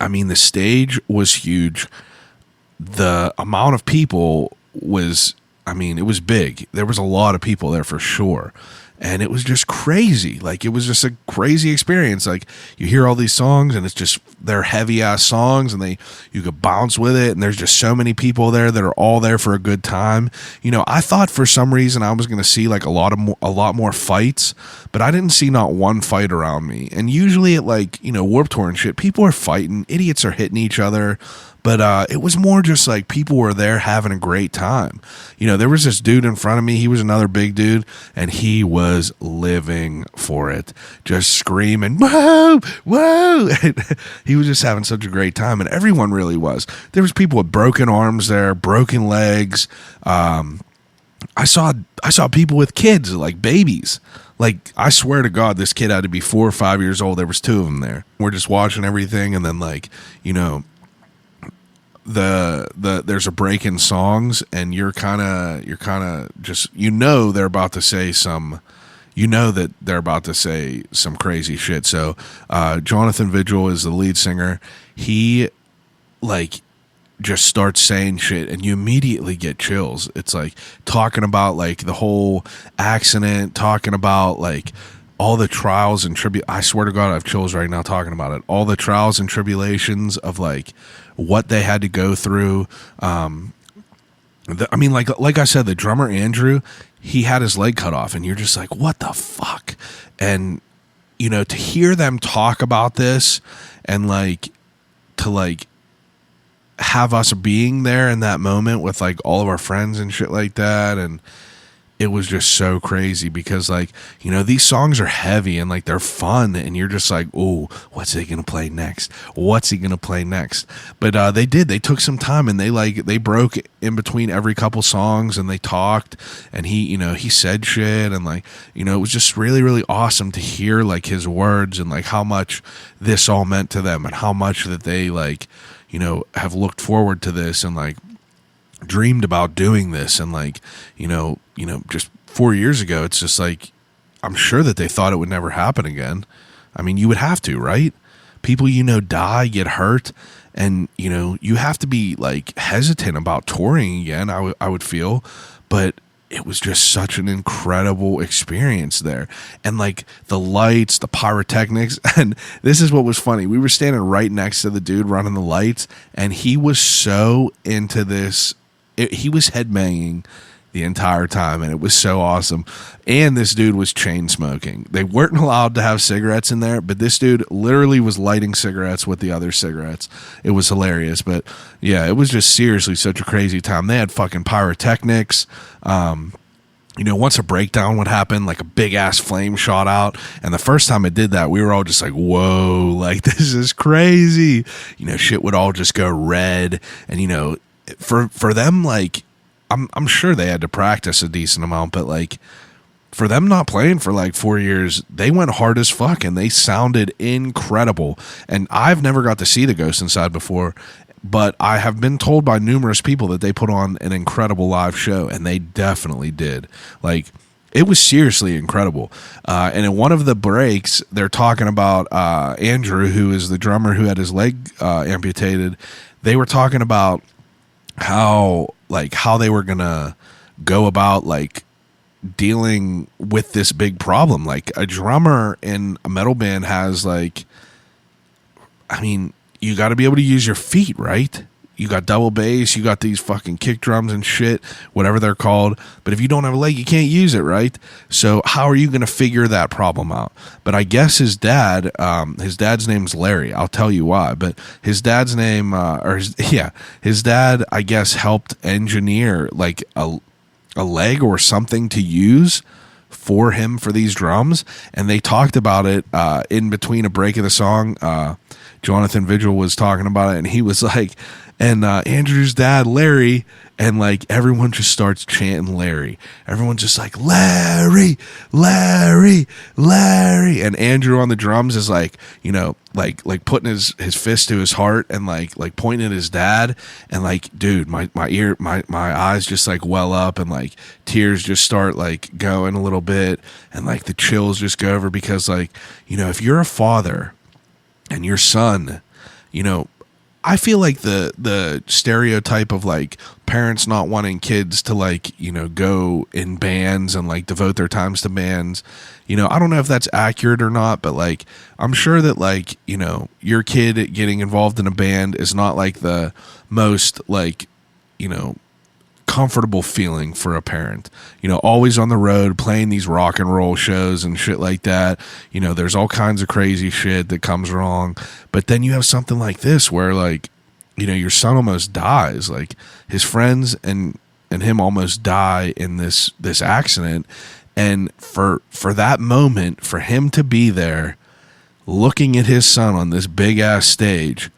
mean, the stage was huge. The amount of people was, I mean, it was big. There was a lot of people there for sure. And it was just crazy. Like, it was just a crazy experience. Like, you hear all these songs, and it's just, they're heavy ass songs, and you could bounce with it. And there's just so many people there that are all there for a good time. You know, I thought for some reason I was going to see like a lot more fights, but I didn't see not one fight around me. And usually at like, you know, Warped Tour and shit, people are fighting, idiots are hitting each other. But it was more just like people were there having a great time. You know, there was this dude in front of me. He was another big dude, and he was living for it, just screaming, whoa, whoa. And he was just having such a great time, and everyone really was. There was people with broken arms there, broken legs. I saw people with kids, like babies. Like, I swear to God, this kid had to be 4 or 5 years old. There was 2 of them there. We're just watching everything, and then like, you know, there's a break in songs, and you're kind of just, you know, they're about to say some crazy shit. So Jonathan Vigil is the lead singer. He like just starts saying shit, and you immediately get chills. It's like talking about like the whole accident, talking about like all the trials and I swear to God, I have chills right now talking about it. All the trials and tribulations of like what they had to go through. I mean, like I said, the drummer Andrew, he had his leg cut off, and you're just like, what the fuck? And you know, to hear them talk about this, and like to like have us being there in that moment with like all of our friends and shit like that, and it was just so crazy because, like, you know, these songs are heavy and like they're fun, and you're just like, oh, what's he gonna play next? What's he gonna play next? But they took some time, and they broke in between every couple songs, and they talked, and he said shit, and like, you know, it was just really, really awesome to hear like his words and like how much this all meant to them, and how much that they like, you know, have looked forward to this, and like dreamed about doing this. And like, you know, just 4 years ago, it's just like, I'm sure that they thought it would never happen again. I mean, you would have to, right? People, you know, die, get hurt, and, you know, you have to be like hesitant about touring again, I would feel. But it was just such an incredible experience there. And like the lights, the pyrotechnics, and this is what was funny. We were standing right next to the dude running the lights, and he was so into this. He was headbanging the entire time, and it was so awesome. And this dude was chain smoking. They weren't allowed to have cigarettes in there, but this dude literally was lighting cigarettes with the other cigarettes. It was hilarious. But yeah, it was just seriously such a crazy time. They had fucking pyrotechnics. You know, once a breakdown would happen, like a big ass flame shot out. And the first time it did that, we were all just like, whoa, like this is crazy. You know, shit would all just go red. And, you know, for them, like, I'm sure they had to practice a decent amount, but like for them not playing for like 4 years, they went hard as fuck, and they sounded incredible. And I've never got to see the Ghost Inside before, but I have been told by numerous people that they put on an incredible live show, and they definitely did. Like, It was seriously incredible. And in one of the breaks, they're talking about Andrew, who is the drummer who had his leg amputated. They were talking about how they were gonna go about like dealing with this big problem. Like a drummer in a metal band has like, I mean, you got to be able to use your feet, right? You got double bass, you got these fucking kick drums and shit, whatever they're called. But if you don't have a leg, you can't use it, right? So how are you going to figure that problem out? But I guess his dad's name's Larry. I'll tell you why. But his dad's name, his dad, I guess, helped engineer like a leg or something to use for him for these drums. And they talked about it in between a break of the song. Jonathan Vigil was talking about it, and he was like, and Andrew's dad, Larry, and like everyone just starts chanting Larry. Everyone's just like, Larry, Larry, Larry. And Andrew on the drums is like, you know, like putting his fist to his heart and like pointing at his dad. And like, dude, my eyes just like well up and like tears just start like going a little bit. And like the chills just go over because like, you know, if you're a father and your son, you know, I feel like the stereotype of like parents not wanting kids to like, you know, go in bands and like devote their times to bands, you know, I don't know if that's accurate or not, but like I'm sure that like, you know, your kid getting involved in a band is not like the most like, you know, comfortable feeling for a parent, you know, always on the road playing these rock and roll shows and shit like that. You know, there's all kinds of crazy shit that comes wrong, but then you have something like this where like, you know, your son almost dies, like his friends and him almost die in this accident. And for that moment, for him to be there looking at his son on this big ass stage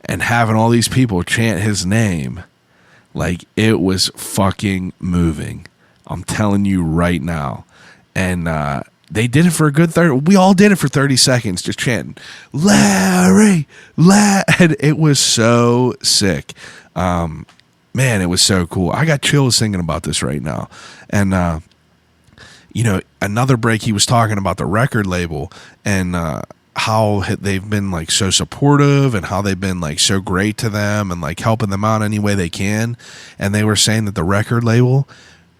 and having all these people chant his name, like, it was fucking moving. I'm telling you right now. And they did it for a good 30. We all did it for 30 seconds, just chanting, Larry, Larry. And it was so sick. Man, it was so cool. I got chills thinking about this right now. And, you know, another break, he was talking about the record label and how they've been like so supportive and how they've been like so great to them and like helping them out any way they can. And they were saying that the record label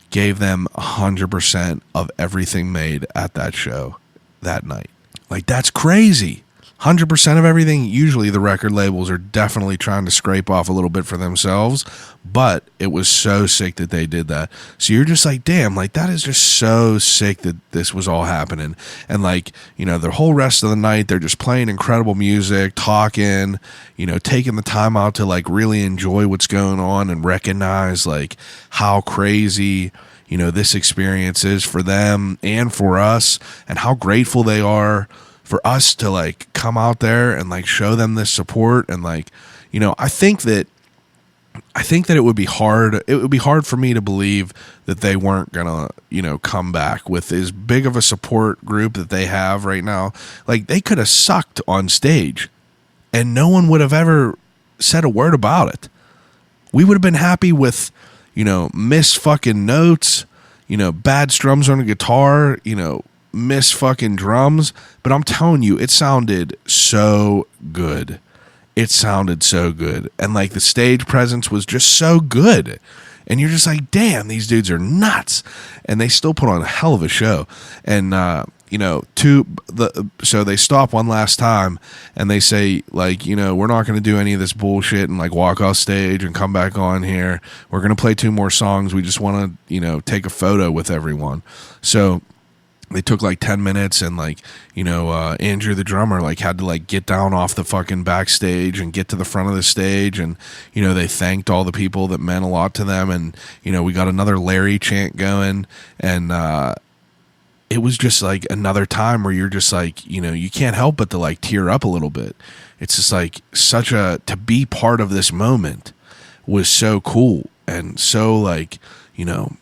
gave them 100% of everything made at that show that night. Like, that's crazy. 100% of everything. Usually the record labels are definitely trying to scrape off a little bit for themselves, but it was so sick that they did that. So you're just like, damn, like that is just so sick that this was all happening. And like, you know, the whole rest of the night, they're just playing incredible music, talking, you know, taking the time out to like really enjoy what's going on and recognize like how crazy, you know, this experience is for them and for us and how grateful they are for us to like come out there and like show them this support. And like, you know, I think that it would be hard. It would be hard for me to believe that they weren't gonna, you know, come back with as big of a support group that they have right now. Like, they could have sucked on stage and no one would have ever said a word about it. We would have been happy with, you know, missed fucking notes, you know, bad strums on a guitar, you know, miss fucking drums, but I'm telling you, it sounded so good. It sounded so good. And like the stage presence was just so good. And you're just like, damn, these dudes are nuts. And they still put on a hell of a show. And, you know, so they stop one last time and they say, like, you know, we're not going to do any of this bullshit and like walk off stage and come back on here. We're going to play 2 more songs. We just want to, you know, take a photo with everyone. So they took like 10 minutes and like, you know, Andrew, the drummer, like had to like get down off the fucking backstage and get to the front of the stage. And, you know, they thanked all the people that meant a lot to them. And, you know, we got another Larry chant going. And it was just like another time where you're just like, you know, you can't help but to like tear up a little bit. It's just like to be part of this moment was so cool. And so like, you know,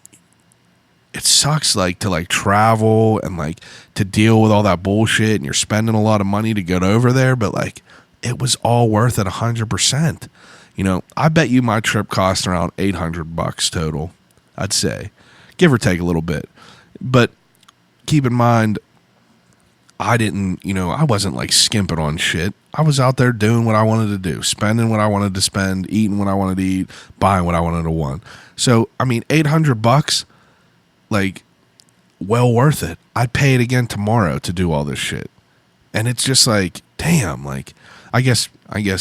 it sucks like to like travel and like to deal with all that bullshit and you're spending a lot of money to get over there, but like it was all worth it 100%. You know, I bet you my trip cost around $800 total, I'd say, give or take a little bit. But keep in mind, I didn't, I wasn't like skimping on shit. I was out there doing what I wanted to do, spending what I wanted to spend, eating what I wanted to eat, buying what I wanted to want. So, I mean, $800, like, well worth it. I'd pay it again tomorrow to do all this shit. And it's just like, damn, like, I guess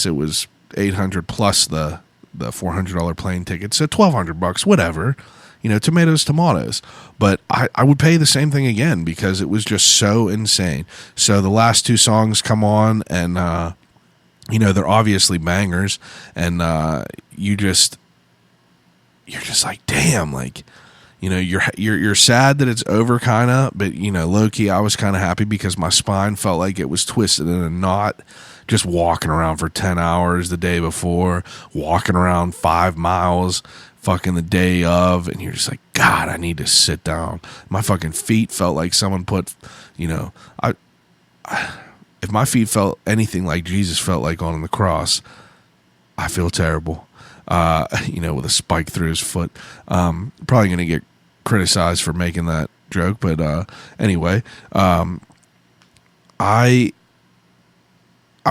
it was 800 plus the $400 plane ticket. So $1,200, whatever. Tomatoes. But I would pay the same thing again because it was just so insane. So the last two songs come on, and they're obviously bangers, and you're just like, damn, like, you're sad that it's over, kind of, but low key, I was kind of happy because my spine felt like it was twisted in a knot. Just walking around for 10 hours the day before, walking around 5 miles fucking the day of, and you're just like, God, I need to sit down. My fucking feet felt like someone put, if my feet felt anything like Jesus felt like on the cross, I feel terrible. With a spike through his foot. Probably going to get criticized for making that joke, but anyway, I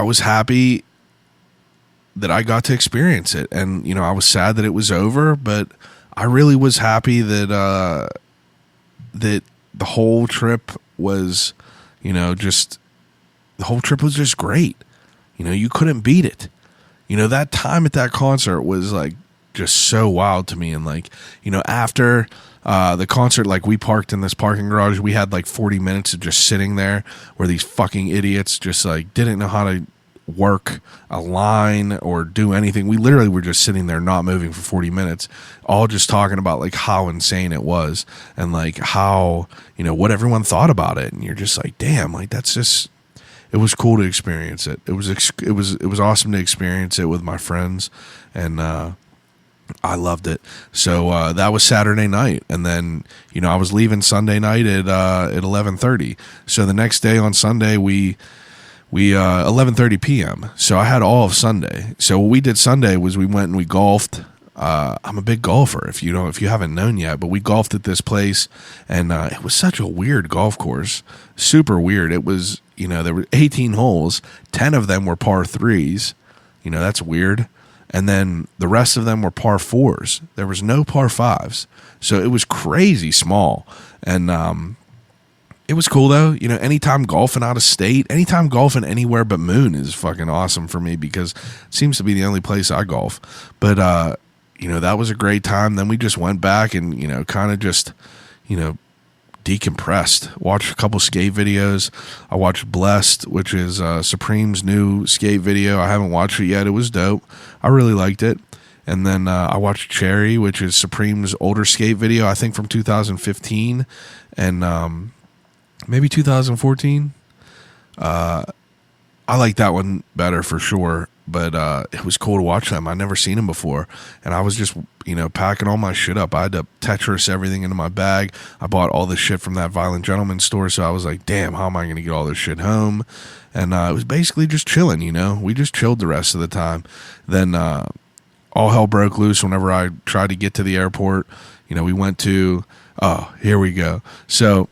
was happy that I got to experience it, and I was sad that it was over, but I really was happy that that the whole trip was, just great. You couldn't beat it. That time at that concert was like just so wild to me, and like, after the concert, like, we parked in this parking garage. We had like 40 minutes of just sitting there where these fucking idiots just like didn't know how to work a line or do anything. We literally were just sitting there not moving for 40 minutes, all just talking about like how insane it was, and like how, what everyone thought about it. And you're just like, damn, like, that's just, it was cool to experience it. It was awesome to experience it with my friends, and I loved it. So that was Saturday night, and then I was leaving Sunday night at 11:30. So the next day on Sunday we 11:30 p.m. So I had all of Sunday. So what we did Sunday was we went and we golfed. I'm a big golfer, if you haven't known yet, but we golfed at this place, and it was such a weird golf course, super weird. It was, there were 18 holes, 10 of them were par threes, that's weird, and then the rest of them were par fours. There was no par fives, so it was crazy small, and it was cool though. Anytime golfing out of state, anytime golfing anywhere but Moon is fucking awesome for me because it seems to be the only place I golf. But, that was a great time. Then we just went back and, kind of just, decompressed. Watched a couple skate videos. I watched Blessed, which is Supreme's new skate video. I haven't watched it yet. It was dope. I really liked it. And then I watched Cherry, which is Supreme's older skate video, I think from 2015. And, maybe 2014. I like that one better for sure, but it was cool to watch them. I'd never seen them before, and I was just packing all my shit up. I had to Tetris everything into my bag. I bought all this shit from that Violent Gentleman store, so I was like, damn, how am I going to get all this shit home? And it was basically just chilling. We just chilled the rest of the time. Then all hell broke loose whenever I tried to get to the airport. We went to, here we go. So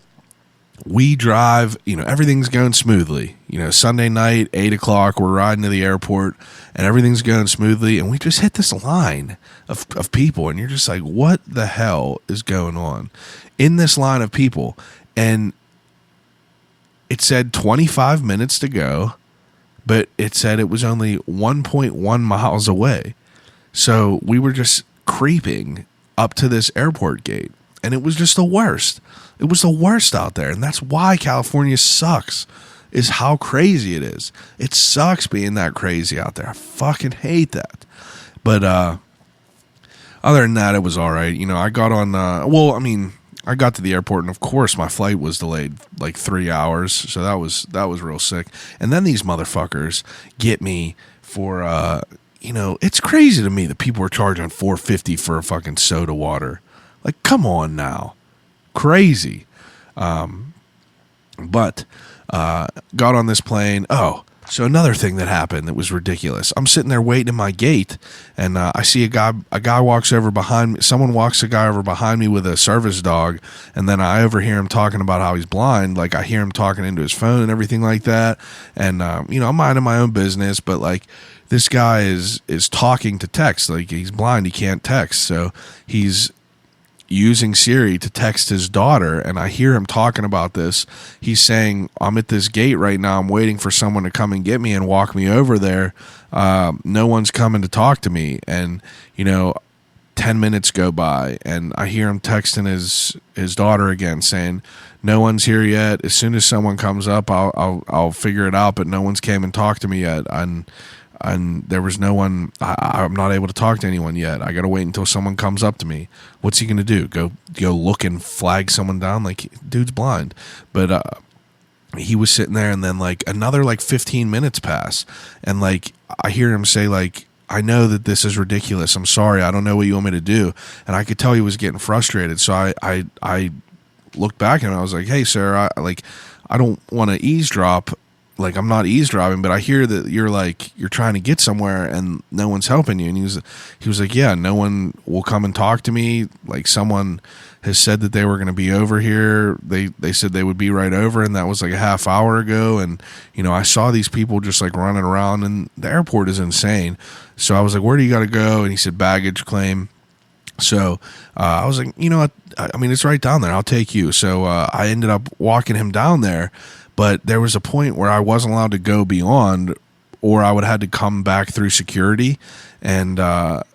we drive, everything's going smoothly. Sunday night, 8 o'clock, we're riding to the airport, and everything's going smoothly, and we just hit this line of people, and you're just like, what the hell is going on in this line of people? And it said 25 minutes to go, but it said it was only 1.1 miles away. So we were just creeping up to this airport gate, and it was just the worst. It was the worst out there, and that's why California sucks, is how crazy it is. It sucks being that crazy out there. I fucking hate that. But other than that, it was all right. I got on, I got to the airport, and of course my flight was delayed like 3 hours, so that was real sick. And then these motherfuckers get me for, it's crazy to me that people are charging $4.50 for a fucking soda water. Like, come on now. Crazy. But got on this plane. Oh, So another thing that happened that was ridiculous. I'm sitting there waiting in my gate, and I see a guy walks over behind me. Someone walks a guy over behind me with a service dog, and then I overhear him talking about how he's blind. Like, I hear him talking into his phone and everything like that. And I'm minding my own business, but like, this guy is talking to text. Like, he's blind, he can't text, so he's using Siri to text his daughter, and I hear him talking about this. He's saying, I'm at this gate right now, I'm waiting for someone to come and get me and walk me over there. No one's coming to talk to me. And 10 minutes go by, and I hear him texting his daughter again, saying, no one's here yet. As soon as someone comes up, I'll figure it out, but no one's came and talked to me yet. And there was no one. I'm not able to talk to anyone yet. I got to wait until someone comes up to me. What's he going to do? Go look and flag someone down? Like, dude's blind. But he was sitting there, and then like another like 15 minutes pass, and like I hear him say like, I know that this is ridiculous. I'm sorry. I don't know what you want me to do. And I could tell he was getting frustrated. So I looked back at him. I was like, hey, sir, I don't want to eavesdrop. Like, I'm not eavesdropping, but I hear that you're trying to get somewhere and no one's helping you. And he was like, yeah, no one will come and talk to me. Like, someone has said that they were going to be over here. They said they would be right over, and that was like a half hour ago. And I saw these people just like running around, and the airport is insane. So I was like, where do you got to go? And he said baggage claim. So I was like, you know what? I mean, it's right down there. I'll take you. So I ended up walking him down there. But there was a point where I wasn't allowed to go beyond, or I would have had to come back through security. And I'm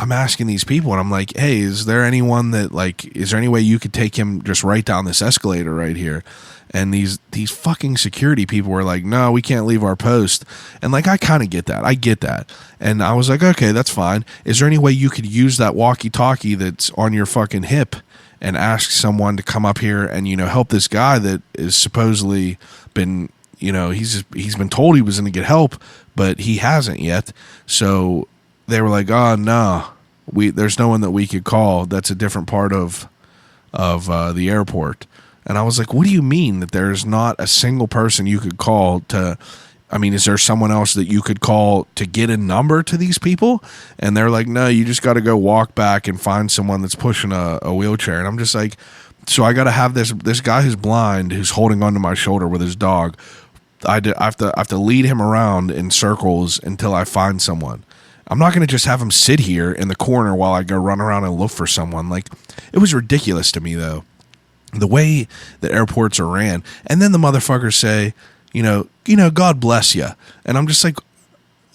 asking these people, and I'm like, hey, is there any way you could take him just right down this escalator right here? And these fucking security people were like, no, we can't leave our post. And like, I kind of get that. I get that. And I was like, okay, that's fine. Is there any way you could use that walkie-talkie that's on your fucking hip and ask someone to come up here and, help this guy that is supposedly been, he's been told he was going to get help, but he hasn't yet. So they were like, oh, no, there's no one that we could call. That's a different part of the airport. And I was like, what do you mean that there's not a single person you could call to, is there someone else that you could call to get a number to these people? And they're like, no, you just got to go walk back and find someone that's pushing a wheelchair. And I'm just like, so I got to have this guy who's blind, who's holding onto my shoulder with his dog. I have to lead him around in circles until I find someone. I'm not going to just have him sit here in the corner while I go run around and look for someone. Like, it was ridiculous to me, though, the way that airports are ran. And then the motherfuckers say, God bless you. And I'm just like,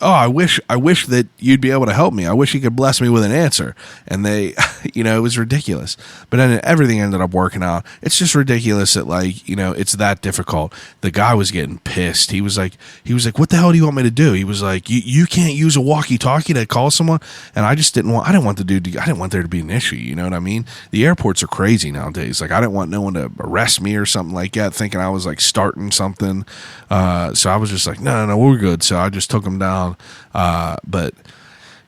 oh, I wish that you'd be able to help me. I wish you could bless me with an answer. And they, it was ridiculous. But then everything ended up working out. It's just ridiculous that it's that difficult. The guy was getting pissed. He was like, what the hell do you want me to do? He was like, you can't use a walkie-talkie to call someone. And I didn't want there to be an issue. You know what I mean? The airports are crazy nowadays. Like, I didn't want no one to arrest me or something like that, thinking I was like starting something. So I was just like, no, we're good. So I just took him down. But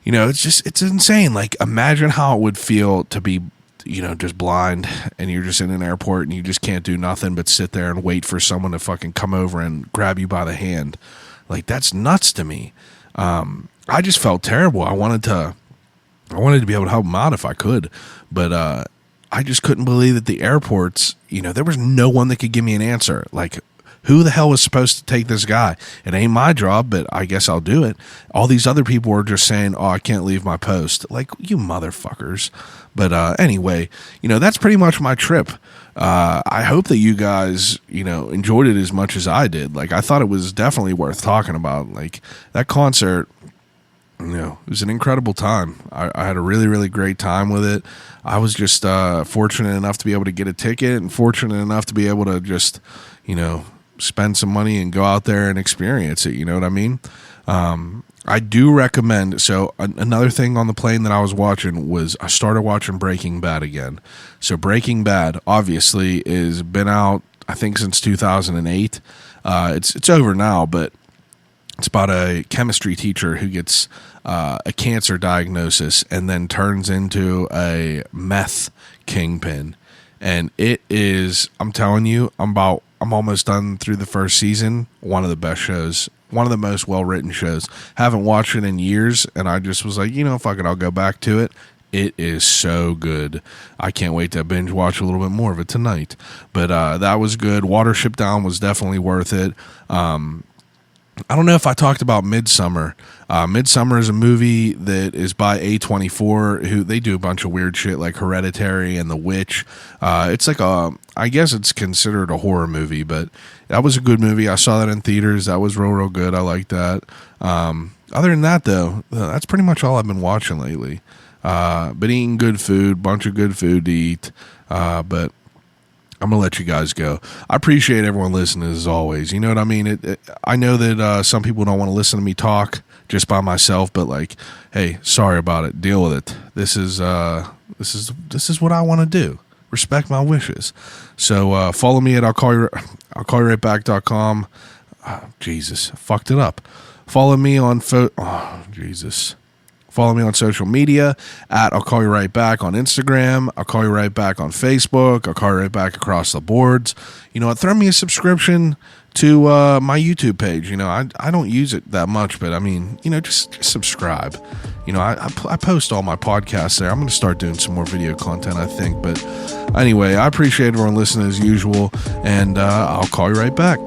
it's insane. Like, imagine how it would feel to be, just blind, and you're just in an airport and you just can't do nothing but sit there and wait for someone to fucking come over and grab you by the hand. Like, that's nuts to me. I just felt terrible. I wanted to be able to help them out if I could, but I just couldn't believe that the airports, there was no one that could give me an answer. Like, who the hell was supposed to take this guy? It ain't my job, but I guess I'll do it. All these other people were just saying, oh, I can't leave my post. Like, you motherfuckers. But anyway, that's pretty much my trip. I hope that you guys, enjoyed it as much as I did. Like, I thought it was definitely worth talking about. Like, that concert, it was an incredible time. I had a really, really great time with it. I was just fortunate enough to be able to get a ticket, and fortunate enough to be able to just, spend some money and go out there and experience it. You know what I mean? I do recommend. So another thing on the plane that I was watching was I started watching Breaking Bad again. So Breaking Bad obviously is been out, I think, since 2008. It's over now, but it's about a chemistry teacher who gets a cancer diagnosis and then turns into a meth kingpin. And it is, I'm telling you, I'm almost done through the first season. One of the best shows one of the most well-written shows. Haven't watched it in years, and I just was like, fuck it, I'll go back to it. It is so good. I can't wait to binge watch a little bit more of it tonight. But that was good. Watership Down was definitely worth it. I don't know if I talked about Midsummer. Midsummer is a movie that is by A24, who they do a bunch of weird shit like Hereditary and The Witch. It's like I guess it's considered a horror movie, but that was a good movie. I saw that in theaters. That was real good. I like that. Other than that, though, that's pretty much all I've been watching lately. Been eating good food, bunch of good food to eat, but I'm going to let you guys go. I appreciate everyone listening as always. You know what I mean? I know that some people don't want to listen to me talk just by myself, but like, hey, sorry about it. Deal with it. This is what I want to do. Respect my wishes. So follow me at I'll call you right back.com. Jesus, I fucked it up. Follow me on Follow me on social media at I'll Call You Right Back on Instagram. I'll Call You Right Back on Facebook. I'll Call You Right Back across the boards. You know what? Throw me a subscription to my YouTube page. I don't use it that much, but I mean, just subscribe. I post all my podcasts there. I'm going to start doing some more video content, I think. But anyway, I appreciate everyone listening as usual, and I'll call you right back.